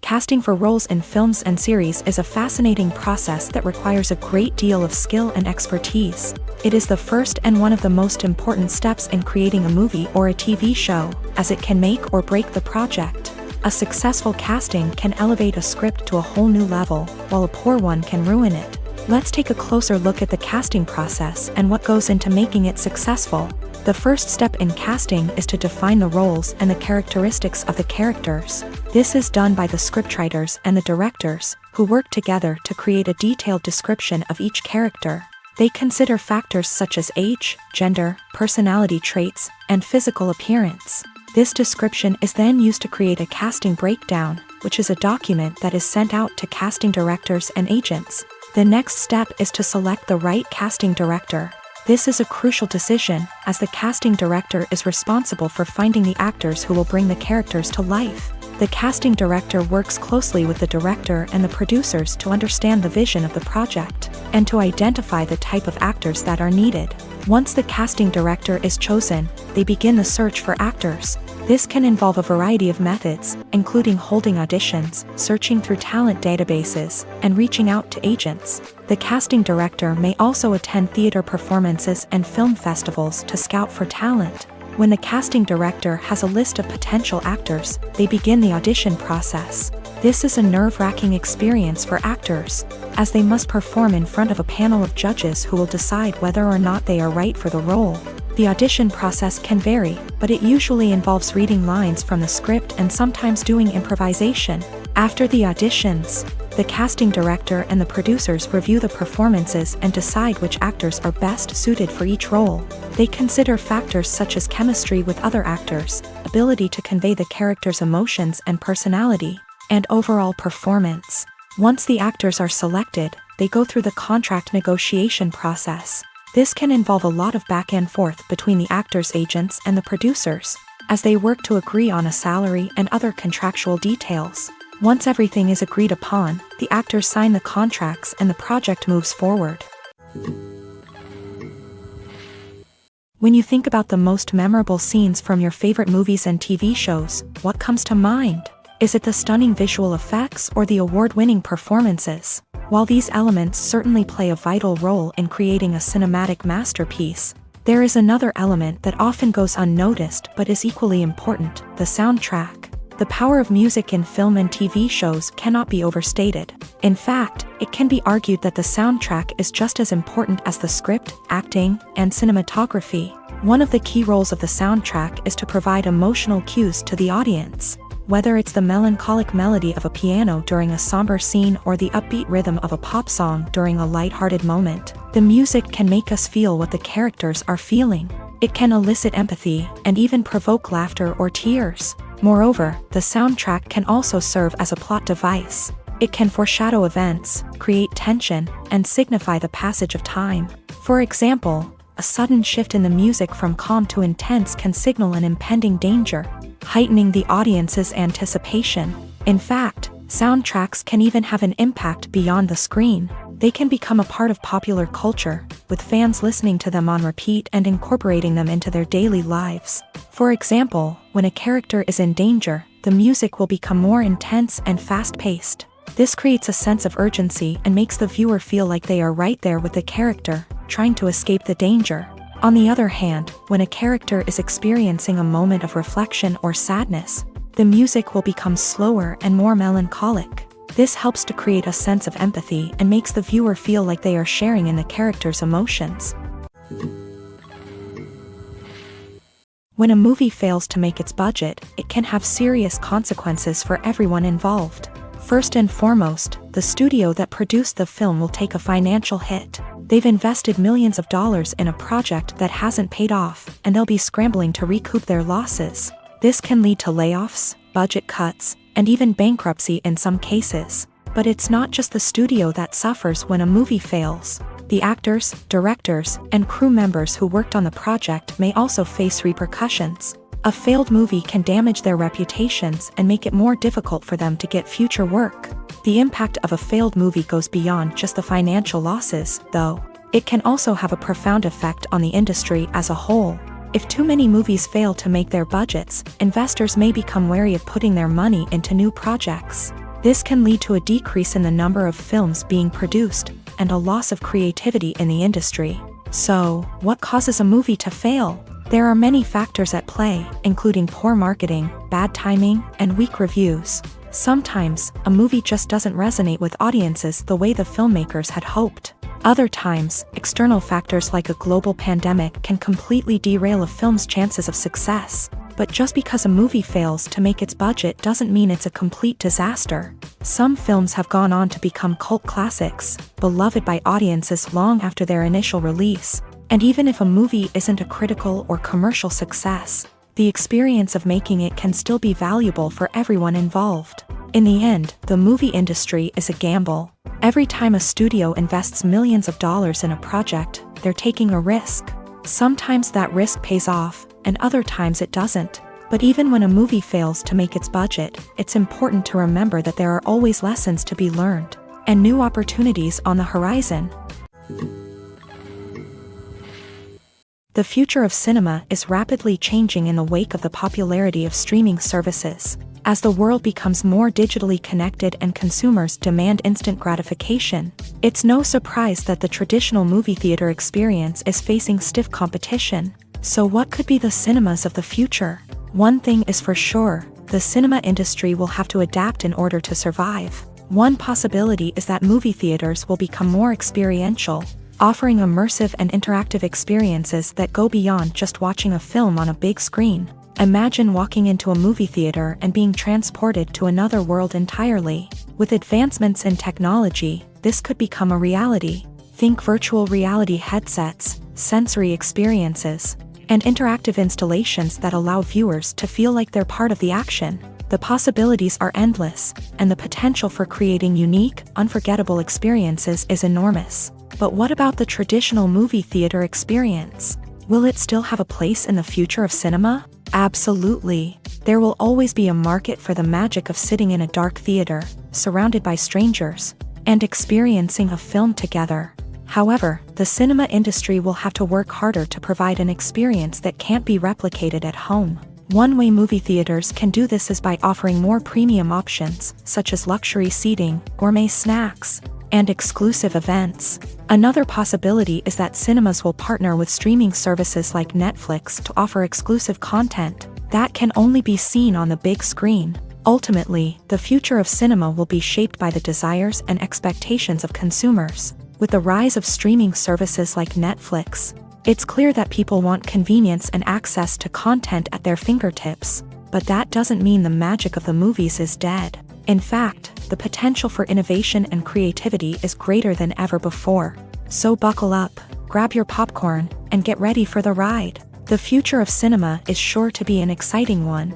S2: Casting for roles in films and series is a fascinating process that requires a great deal of skill and expertise. It is the first and one of the most important steps in creating a movie or a TV show, as it can make or break the project. A successful casting can elevate a script to a whole new level, while a poor one can ruin it. Let's take a closer look at the casting process and what goes into making it successful. The first step in casting is to define the roles and the characteristics of the characters. This is done by the scriptwriters and the directors, who work together to create a detailed description of each character. They consider factors such as age, gender, personality traits, and physical appearance. This description is then used to create a casting breakdown, which is a document that is sent out to casting directors and agents. The next step is to select the right casting director. This is a crucial decision, as the casting director is responsible for finding the actors who will bring the characters to life. The casting director works closely with the director and the producers to understand the vision of the project, and to identify the type of actors that are needed. Once the casting director is chosen, they begin the search for actors. This can involve a variety of methods, including holding auditions, searching through talent databases, and reaching out to agents. The casting director may also attend theater performances and film festivals to scout for talent. When the casting director has a list of potential actors, they begin the audition process. This is a nerve-wracking experience for actors, as they must perform in front of a panel of judges who will decide whether or not they are right for the role. The audition process can vary, but it usually involves reading lines from the script and sometimes doing improvisation. After the auditions, the casting director and the producers review the performances and decide which actors are best suited for each role. They consider factors such as chemistry with other actors, ability to convey the character's emotions and personality, and overall performance. Once the actors are selected, they go through the contract negotiation process. This can involve a lot of back and forth between the actors' agents and the producers, as they work to agree on a salary and other contractual details. Once everything is agreed upon, the actors sign the contracts and the project moves forward. When you think about the most memorable scenes from your favorite movies and TV shows, what comes to mind? Is it the stunning visual effects or the award-winning performances? While these elements certainly play a vital role in creating a cinematic masterpiece, there is another element that often goes unnoticed but is equally important: the soundtrack. The power of music in film and TV shows cannot be overstated. In fact, it can be argued that the soundtrack is just as important as the script, acting, and cinematography. One of the key roles of the soundtrack is to provide emotional cues to the audience. Whether it's the melancholic melody of a piano during a somber scene or the upbeat rhythm of a pop song during a lighthearted moment, the music can make us feel what the characters are feeling. It can elicit empathy and even provoke laughter or tears. Moreover, the soundtrack can also serve as a plot device. It can foreshadow events, create tension, and signify the passage of time. For example, a sudden shift in the music from calm to intense can signal an impending danger, heightening the audience's anticipation. In fact, soundtracks can even have an impact beyond the screen. They can become a part of popular culture, with fans listening to them on repeat and incorporating them into their daily lives. For example, when a character is in danger, the music will become more intense and fast-paced. This creates a sense of urgency and makes the viewer feel like they are right there with the character, trying to escape the danger. On the other hand, when a character is experiencing a moment of reflection or sadness, the music will become slower and more melancholic. This helps to create a sense of empathy and makes the viewer feel like they are sharing in the character's emotions. When a movie fails to make its budget, it can have serious consequences for everyone involved. First and foremost, the studio that produced the film will take a financial hit. They've invested millions of dollars in a project that hasn't paid off, and they'll be scrambling to recoup their losses. This can lead to layoffs, budget cuts, and even bankruptcy in some cases. But it's not just the studio that suffers when a movie fails. The actors, directors, and crew members who worked on the project may also face repercussions. A failed movie can damage their reputations and make it more difficult for them to get future work. The impact of a failed movie goes beyond just the financial losses, though. It can also have a profound effect on the industry as a whole. If too many movies fail to make their budgets, investors may become wary of putting their money into new projects. This can lead to a decrease in the number of films being produced, and a loss of creativity in the industry. So, what causes a movie to fail? There are many factors at play, including poor marketing, bad timing, and weak reviews. Sometimes, a movie just doesn't resonate with audiences the way the filmmakers had hoped. Other times, external factors like a global pandemic can completely derail a film's chances of success. But just because a movie fails to make its budget doesn't mean it's a complete disaster. Some films have gone on to become cult classics, beloved by audiences long after their initial release. And even if a movie isn't a critical or commercial success, the experience of making it can still be valuable for everyone involved. In the end, the movie industry is a gamble. Every time a studio invests millions of dollars in a project, they're taking a risk. Sometimes that risk pays off, and other times it doesn't. But even when a movie fails to make its budget, it's important to remember that there are always lessons to be learned, and new opportunities on the horizon. The future of cinema is rapidly changing in the wake of the popularity of streaming services. As the world becomes more digitally connected and consumers demand instant gratification, it's no surprise that the traditional movie theater experience is facing stiff competition. So what could be the cinemas of the future? One thing is for sure, the cinema industry will have to adapt in order to survive. One possibility is that movie theaters will become more experiential, offering immersive and interactive experiences that go beyond just watching a film on a big screen. Imagine walking into a movie theater and being transported to another world entirely. With advancements in technology, this could become a reality. Think virtual reality headsets, sensory experiences, and interactive installations that allow viewers to feel like they're part of the action. The possibilities are endless, and the potential for creating unique, unforgettable experiences is enormous. But what about the traditional movie theater experience? Will it still have a place in the future of cinema? Absolutely. There will always be a market for the magic of sitting in a dark theater, surrounded by strangers, and experiencing a film together. However, the cinema industry will have to work harder to provide an experience that can't be replicated at home. One way movie theaters can do this is by offering more premium options, such as luxury seating, gourmet snacks, and exclusive events. Another possibility is that cinemas will partner with streaming services like Netflix to offer exclusive content that can only be seen on the big screen. Ultimately, the future of cinema will be shaped by the desires and expectations of consumers. With the rise of streaming services like Netflix, it's clear that people want convenience and access to content at their fingertips. But that doesn't mean the magic of the movies is dead. In fact, the potential for innovation and creativity is greater than ever before. So buckle up, grab your popcorn, and get ready for the ride. The future of cinema is sure to be an exciting one.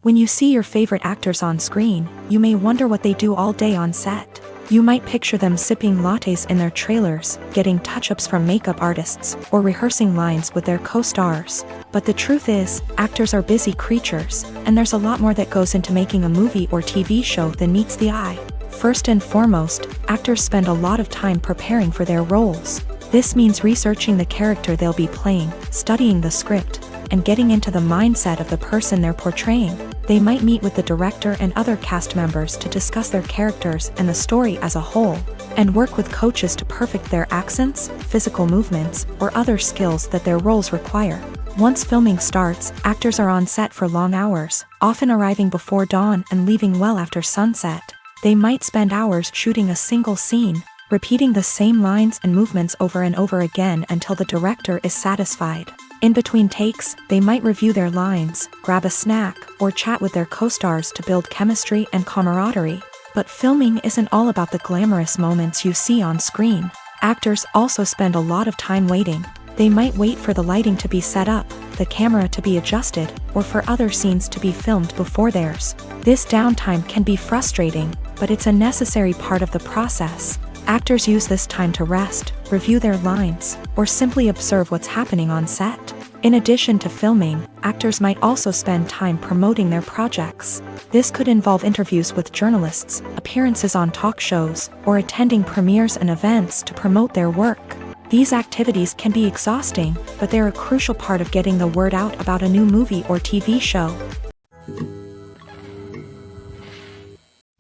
S2: When you see your favorite actors on screen, you may wonder what they do all day on set. You might picture them sipping lattes in their trailers, getting touch-ups from makeup artists, or rehearsing lines with their co-stars. But the truth is, actors are busy creatures, and there's a lot more that goes into making a movie or TV show than meets the eye. First and foremost, actors spend a lot of time preparing for their roles. This means researching the character they'll be playing, studying the script, and getting into the mindset of the person they're portraying. They might meet with the director and other cast members to discuss their characters and the story as a whole, and work with coaches to perfect their accents, physical movements, or other skills that their roles require. Once filming starts, actors are on set for long hours, often arriving before dawn and leaving well after sunset. They might spend hours shooting a single scene, repeating the same lines and movements over and over again until the director is satisfied. In between takes, they might review their lines, grab a snack, or chat with their co-stars to build chemistry and camaraderie. But filming isn't all about the glamorous moments you see on screen. Actors also spend a lot of time waiting. They might wait for the lighting to be set up, the camera to be adjusted, or for other scenes to be filmed before theirs. This downtime can be frustrating, but it's a necessary part of the process. Actors use this time to rest, review their lines, or simply observe what's happening on set. In addition to filming, actors might also spend time promoting their projects. This could involve interviews with journalists, appearances on talk shows, or attending premieres and events to promote their work. These activities can be exhausting, but they're a crucial part of getting the word out about a new movie or TV show.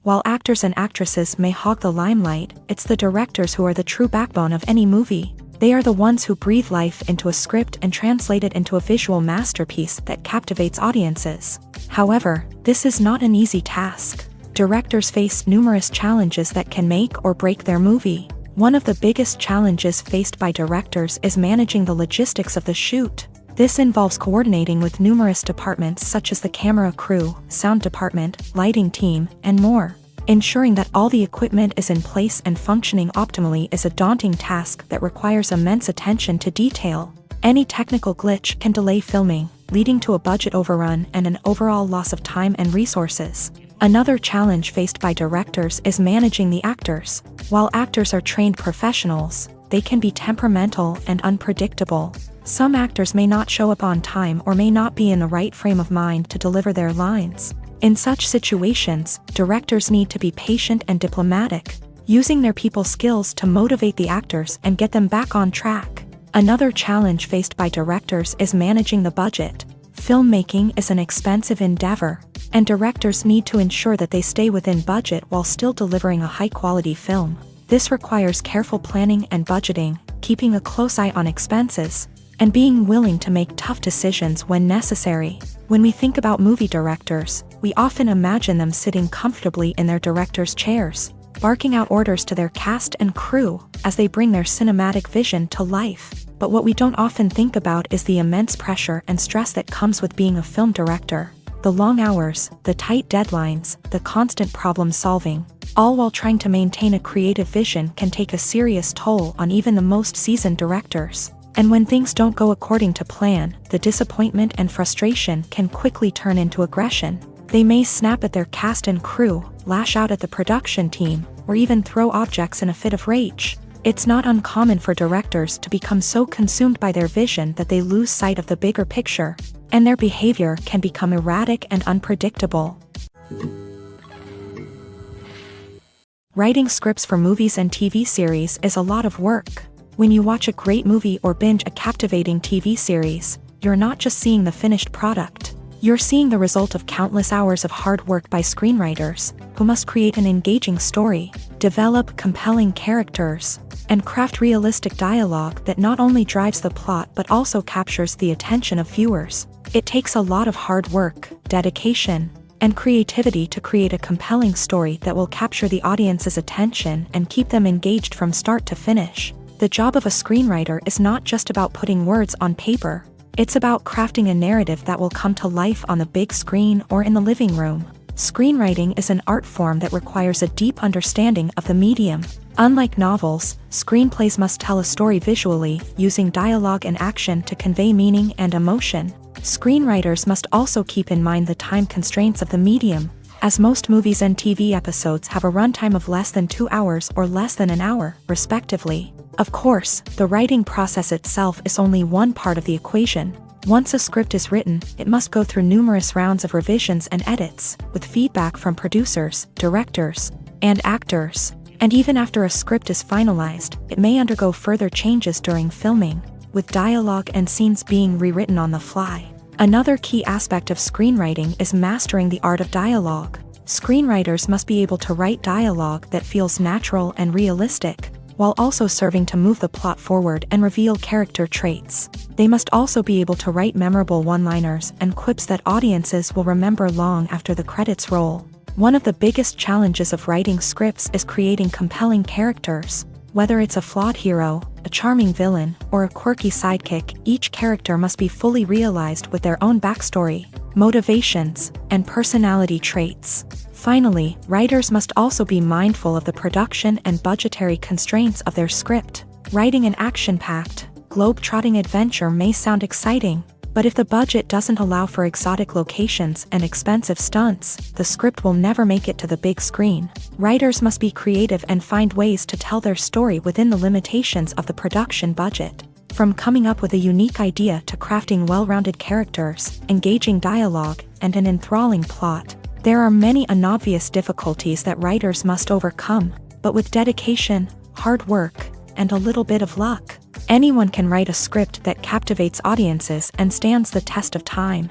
S2: While actors and actresses may hog the limelight, it's the directors who are the true backbone of any movie. They are the ones who breathe life into a script and translate it into a visual masterpiece that captivates audiences. However, this is not an easy task. Directors face numerous challenges that can make or break their movie. One of the biggest challenges faced by directors is managing the logistics of the shoot. This involves coordinating with numerous departments such as the camera crew, sound department, lighting team, and more. Ensuring that all the equipment is in place and functioning optimally is a daunting task that requires immense attention to detail. Any technical glitch can delay filming, leading to a budget overrun and an overall loss of time and resources. Another challenge faced by directors is managing the actors. While actors are trained professionals, they can be temperamental and unpredictable. Some actors may not show up on time or may not be in the right frame of mind to deliver their lines. In such situations, directors need to be patient and diplomatic, using their people skills to motivate the actors and get them back on track. Another challenge faced by directors is managing the budget. Filmmaking is an expensive endeavor, and directors need to ensure that they stay within budget while still delivering a high-quality film. This requires careful planning and budgeting, keeping a close eye on expenses, and being willing to make tough decisions when necessary. When we think about movie directors, we often imagine them sitting comfortably in their director's chairs, barking out orders to their cast and crew as they bring their cinematic vision to life. But what we don't often think about is the immense pressure and stress that comes with being a film director. The long hours, the tight deadlines, the constant problem solving, all while trying to maintain a creative vision can take a serious toll on even the most seasoned directors. And when things don't go according to plan, the disappointment and frustration can quickly turn into aggression. They may snap at their cast and crew, lash out at the production team, or even throw objects in a fit of rage. It's not uncommon for directors to become so consumed by their vision that they lose sight of the bigger picture, and their behavior can become erratic and unpredictable. Writing scripts for movies and TV series is a lot of work. When you watch a great movie or binge a captivating TV series, you're not just seeing the finished product. You're seeing the result of countless hours of hard work by screenwriters, who must create an engaging story, develop compelling characters, and craft realistic dialogue that not only drives the plot but also captures the attention of viewers. It takes a lot of hard work, dedication, and creativity to create a compelling story that will capture the audience's attention and keep them engaged from start to finish. The job of a screenwriter is not just about putting words on paper. It's about crafting a narrative that will come to life on the big screen or in the living room. Screenwriting is an art form that requires a deep understanding of the medium. Unlike novels, screenplays must tell a story visually, using dialogue and action to convey meaning and emotion. Screenwriters must also keep in mind the time constraints of the medium, as most movies and TV episodes have a runtime of less than 2 hours or less than an hour, respectively. Of course, the writing process itself is only one part of the equation. Once a script is written, it must go through numerous rounds of revisions and edits, with feedback from producers, directors, and actors. And even after a script is finalized, it may undergo further changes during filming, with dialogue and scenes being rewritten on the fly. Another key aspect of screenwriting is mastering the art of dialogue. Screenwriters must be able to write dialogue that feels natural and realistic, while also serving to move the plot forward and reveal character traits. They must also be able to write memorable one-liners and quips that audiences will remember long after the credits roll. One of the biggest challenges of writing scripts is creating compelling characters. Whether it's a flawed hero, a charming villain, or a quirky sidekick, each character must be fully realized with their own backstory, motivations, and personality traits. Finally, writers must also be mindful of the production and budgetary constraints of their script. Writing an action-packed, globe-trotting adventure may sound exciting, but if the budget doesn't allow for exotic locations and expensive stunts, the script will never make it to the big screen. Writers must be creative and find ways to tell their story within the limitations of the production budget. From coming up with a unique idea to crafting well-rounded characters, engaging dialogue, and an enthralling plot, there are many unobvious difficulties that writers must overcome, but with dedication, hard work, and a little bit of luck, anyone can write a script that captivates audiences and stands the test of time.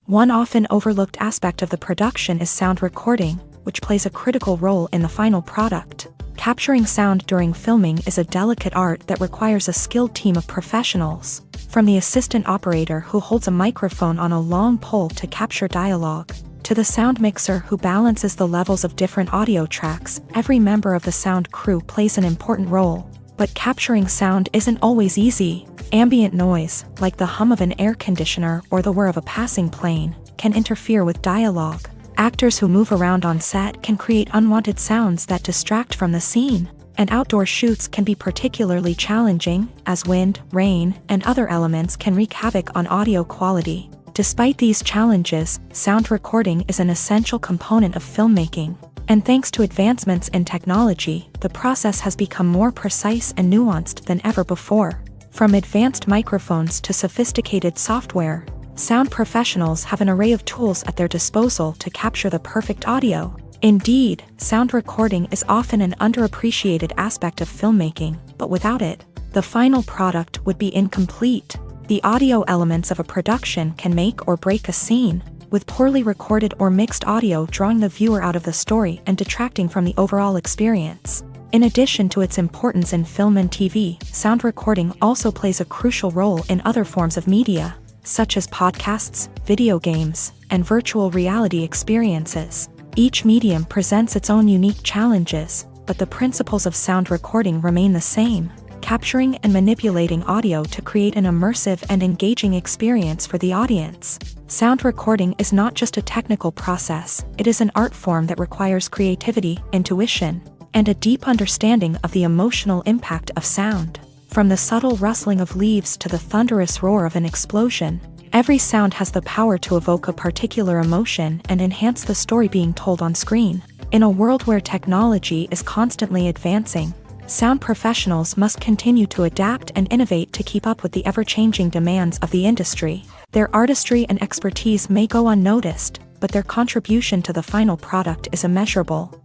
S2: One often overlooked aspect of the production is sound recording, which plays a critical role in the final product. Capturing sound during filming is a delicate art that requires a skilled team of professionals. From the assistant operator who holds a microphone on a long pole to capture dialogue, to the sound mixer who balances the levels of different audio tracks, every member of the sound crew plays an important role. But capturing sound isn't always easy. Ambient noise, like the hum of an air conditioner or the whir of a passing plane, can interfere with dialogue. Actors who move around on set can create unwanted sounds that distract from the scene. And outdoor shoots can be particularly challenging, as wind, rain, and other elements can wreak havoc on audio quality. Despite these challenges, sound recording is an essential component of filmmaking. And thanks to advancements in technology, the process has become more precise and nuanced than ever before. From advanced microphones to sophisticated software, sound professionals have an array of tools at their disposal to capture the perfect audio. Indeed, sound recording is often an underappreciated aspect of filmmaking, but without it, the final product would be incomplete. The audio elements of a production can make or break a scene, with poorly recorded or mixed audio drawing the viewer out of the story and detracting from the overall experience. In addition to its importance in film and TV, sound recording also plays a crucial role in other forms of media, such as podcasts, video games, and virtual reality experiences. Each medium presents its own unique challenges, but the principles of sound recording remain the same, capturing and manipulating audio to create an immersive and engaging experience for the audience. Sound recording is not just a technical process, it is an art form that requires creativity, intuition, and a deep understanding of the emotional impact of sound. From the subtle rustling of leaves to the thunderous roar of an explosion, every sound has the power to evoke a particular emotion and enhance the story being told on screen. In a world where technology is constantly advancing, sound professionals must continue to adapt and innovate to keep up with the ever-changing demands of the industry. Their artistry and expertise may go unnoticed, but their contribution to the final product is immeasurable.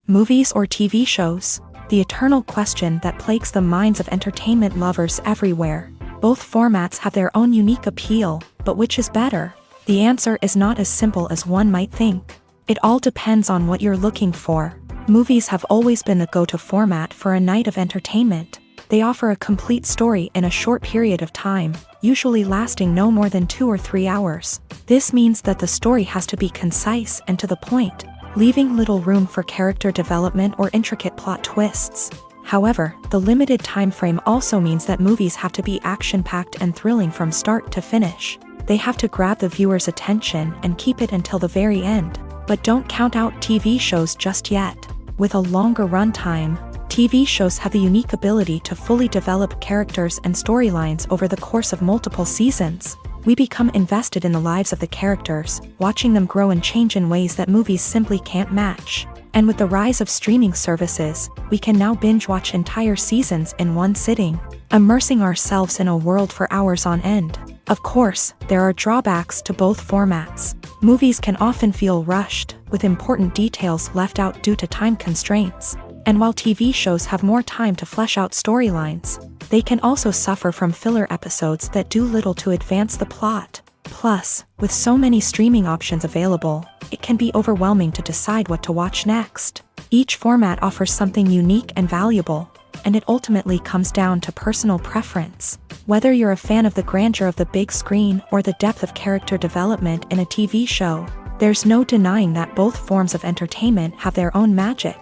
S2: Movies or TV shows? The eternal question that plagues the minds of entertainment lovers everywhere. Both formats have their own unique appeal, but which is better? The answer is not as simple as one might think. It all depends on what you're looking for. Movies have always been the go-to format for a night of entertainment. They offer a complete story in a short period of time, usually lasting no more than 2 or 3 hours. This means that the story has to be concise and to the point, leaving little room for character development or intricate plot twists. However, the limited time frame also means that movies have to be action-packed and thrilling from start to finish. They have to grab the viewer's attention and keep it until the very end. But don't count out TV shows just yet. With a longer runtime, TV shows have the unique ability to fully develop characters and storylines over the course of multiple seasons. We become invested in the lives of the characters, watching them grow and change in ways that movies simply can't match. And with the rise of streaming services, we can now binge-watch entire seasons in one sitting, immersing ourselves in a world for hours on end. Of course, there are drawbacks to both formats. Movies can often feel rushed, with important details left out due to time constraints. And while TV shows have more time to flesh out storylines, they can also suffer from filler episodes that do little to advance the plot. Plus, with so many streaming options available, it can be overwhelming to decide what to watch next. Each format offers something unique and valuable, and it ultimately comes down to personal preference. Whether you're a fan of the grandeur of the big screen or the depth of character development in a TV show, there's no denying that both forms of entertainment have their own magic.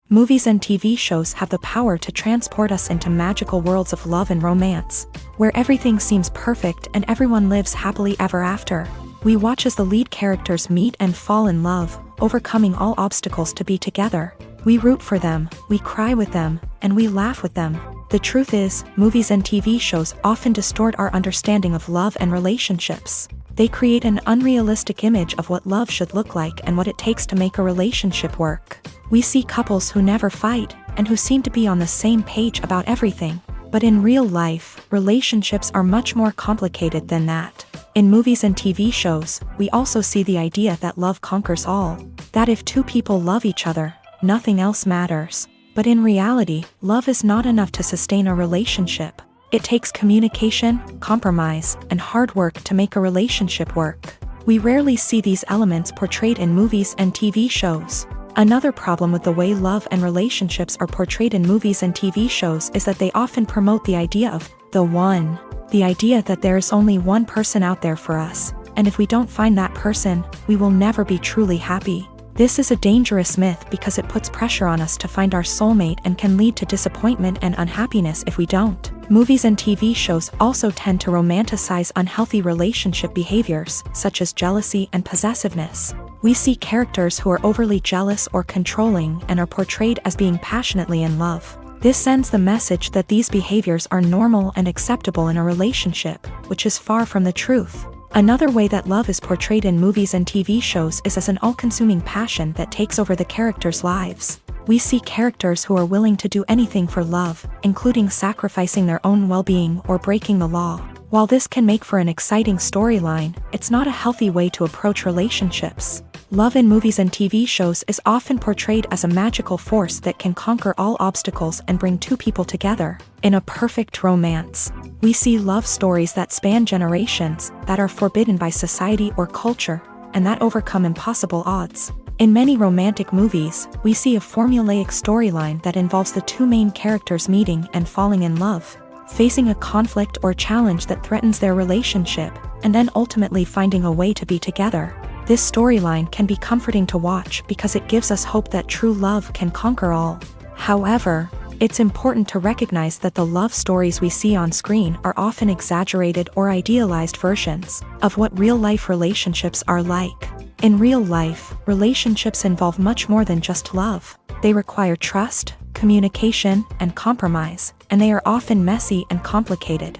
S2: Movies and TV shows have the power to transport us into magical worlds of love and romance, where everything seems perfect and everyone lives happily ever after. We watch as the lead characters meet and fall in love, overcoming all obstacles to be together. We root for them, we cry with them, and we laugh with them. The truth is, movies and TV shows often distort our understanding of love and relationships. They create an unrealistic image of what love should look like and what it takes to make a relationship work. We see couples who never fight, and who seem to be on the same page about everything. But in real life, relationships are much more complicated than that. In movies and TV shows, we also see the idea that love conquers all. That if two people love each other, nothing else matters. But in reality, love is not enough to sustain a relationship. It takes communication, compromise, and hard work to make a relationship work. We rarely see these elements portrayed in movies and TV shows. Another problem with the way love and relationships are portrayed in movies and TV shows is that they often promote the idea of the one. The idea that there is only one person out there for us, and if we don't find that person, we will never be truly happy. This is a dangerous myth because it puts pressure on us to find our soulmate and can lead to disappointment and unhappiness if we don't. Movies and TV shows also tend to romanticize unhealthy relationship behaviors, such as jealousy and possessiveness. We see characters who are overly jealous or controlling and are portrayed as being passionately in love. This sends the message that these behaviors are normal and acceptable in a relationship, which is far from the truth. Another way that love is portrayed in movies and TV shows is as an all-consuming passion that takes over the characters' lives. We see characters who are willing to do anything for love, including sacrificing their own well-being or breaking the law. While this can make for an exciting storyline, it's not a healthy way to approach relationships. Love in movies and TV shows is often portrayed as a magical force that can conquer all obstacles and bring two people together in a perfect romance. We see love stories that span generations, that are forbidden by society or culture, and that overcome impossible odds. In many romantic movies, we see a formulaic storyline that involves the two main characters meeting and falling in love, facing a conflict or challenge that threatens their relationship, and then ultimately finding a way to be together. This storyline can be comforting to watch because it gives us hope that true love can conquer all. However, it's important to recognize that the love stories we see on screen are often exaggerated or idealized versions of what real-life relationships are like. In real life, relationships involve much more than just love. They require trust, communication, and compromise, and they are often messy and complicated.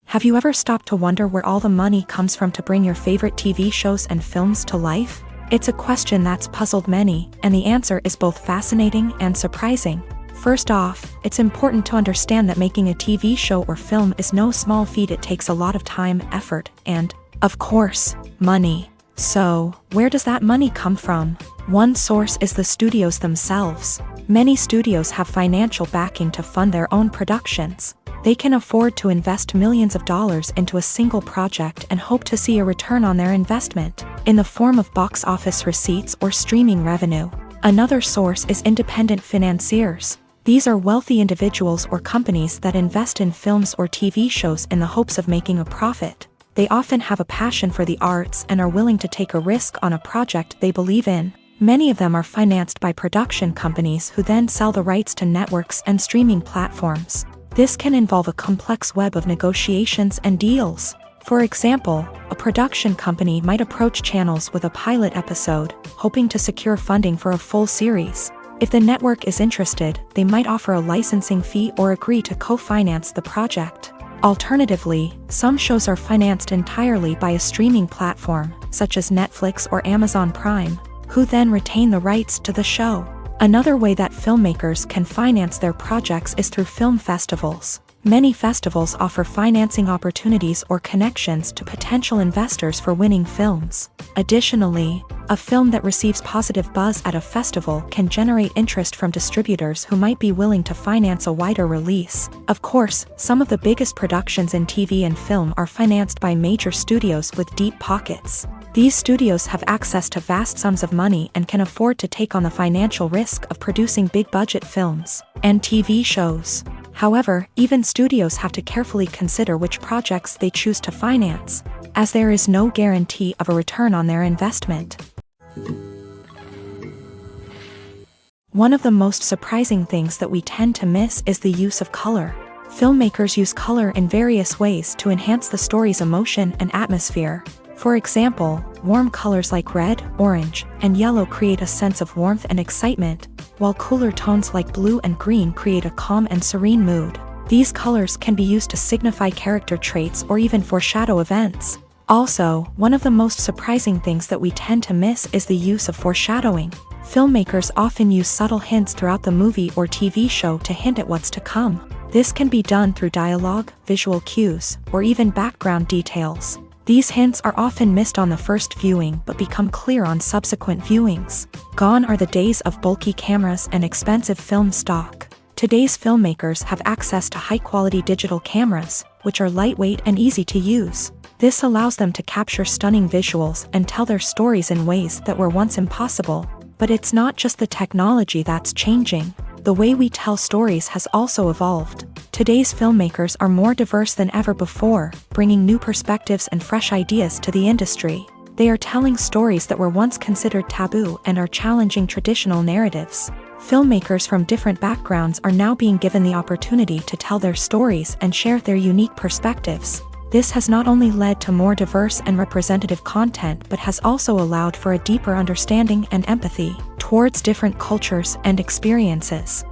S2: Have you ever stopped to wonder where all the money comes from to bring your favorite TV shows and films to life? It's a question that's puzzled many, and the answer is both fascinating and surprising. First off, it's important to understand that making a TV show or film is no small feat. It takes a lot of time, effort, and, of course, money. So, where does that money come from? One source is the studios themselves. Many studios have financial backing to fund their own productions. They can afford to invest millions of dollars into a single project and hope to see a return on their investment, in the form of box office receipts or streaming revenue. Another source is independent financiers. These are wealthy individuals or companies that invest in films or TV shows in the hopes of making a profit. They often have a passion for the arts and are willing to take a risk on a project they believe in. Many of them are financed by production companies who then sell the rights to networks and streaming platforms. This can involve a complex web of negotiations and deals. For example, a production company might approach channels with a pilot episode, hoping to secure funding for a full series. If the network is interested, they might offer a licensing fee or agree to co-finance the project. Alternatively, some shows are financed entirely by a streaming platform, such as Netflix or Amazon Prime, who then retain the rights to the show. Another way that filmmakers can finance their projects is through film festivals. Many festivals offer financing opportunities or connections to potential investors for winning films. Additionally, a film that receives positive buzz at a festival can generate interest from distributors who might be willing to finance a wider release. Of course, some of the biggest productions in TV and film are financed by major studios with deep pockets. These studios have access to vast sums of money and can afford to take on the financial risk of producing big-budget films and TV shows. However, even studios have to carefully consider which projects they choose to finance, as there is no guarantee of a return on their investment. One of the most surprising things that we tend to miss is the use of color. Filmmakers use color in various ways to enhance the story's emotion and atmosphere. For example, warm colors like red, orange, and yellow create a sense of warmth and excitement, while cooler tones like blue and green create a calm and serene mood. These colors can be used to signify character traits or even foreshadow events. Also, one of the most surprising things that we tend to miss is the use of foreshadowing. Filmmakers often use subtle hints throughout the movie or TV show to hint at what's to come. This can be done through dialogue, visual cues, or even background details. These hints are often missed on the first viewing but become clear on subsequent viewings. Gone are the days of bulky cameras and expensive film stock. Today's filmmakers have access to high-quality digital cameras, which are lightweight and easy to use. This allows them to capture stunning visuals and tell their stories in ways that were once impossible. But it's not just the technology that's changing. The way we tell stories has also evolved. Today's filmmakers are more diverse than ever before, bringing new perspectives and fresh ideas to the industry. They are telling stories that were once considered taboo and are challenging traditional narratives. Filmmakers from different backgrounds are now being given the opportunity to tell their stories and share their unique perspectives. This has not only led to more diverse and representative content but has also allowed for a deeper understanding and empathy towards different cultures and experiences.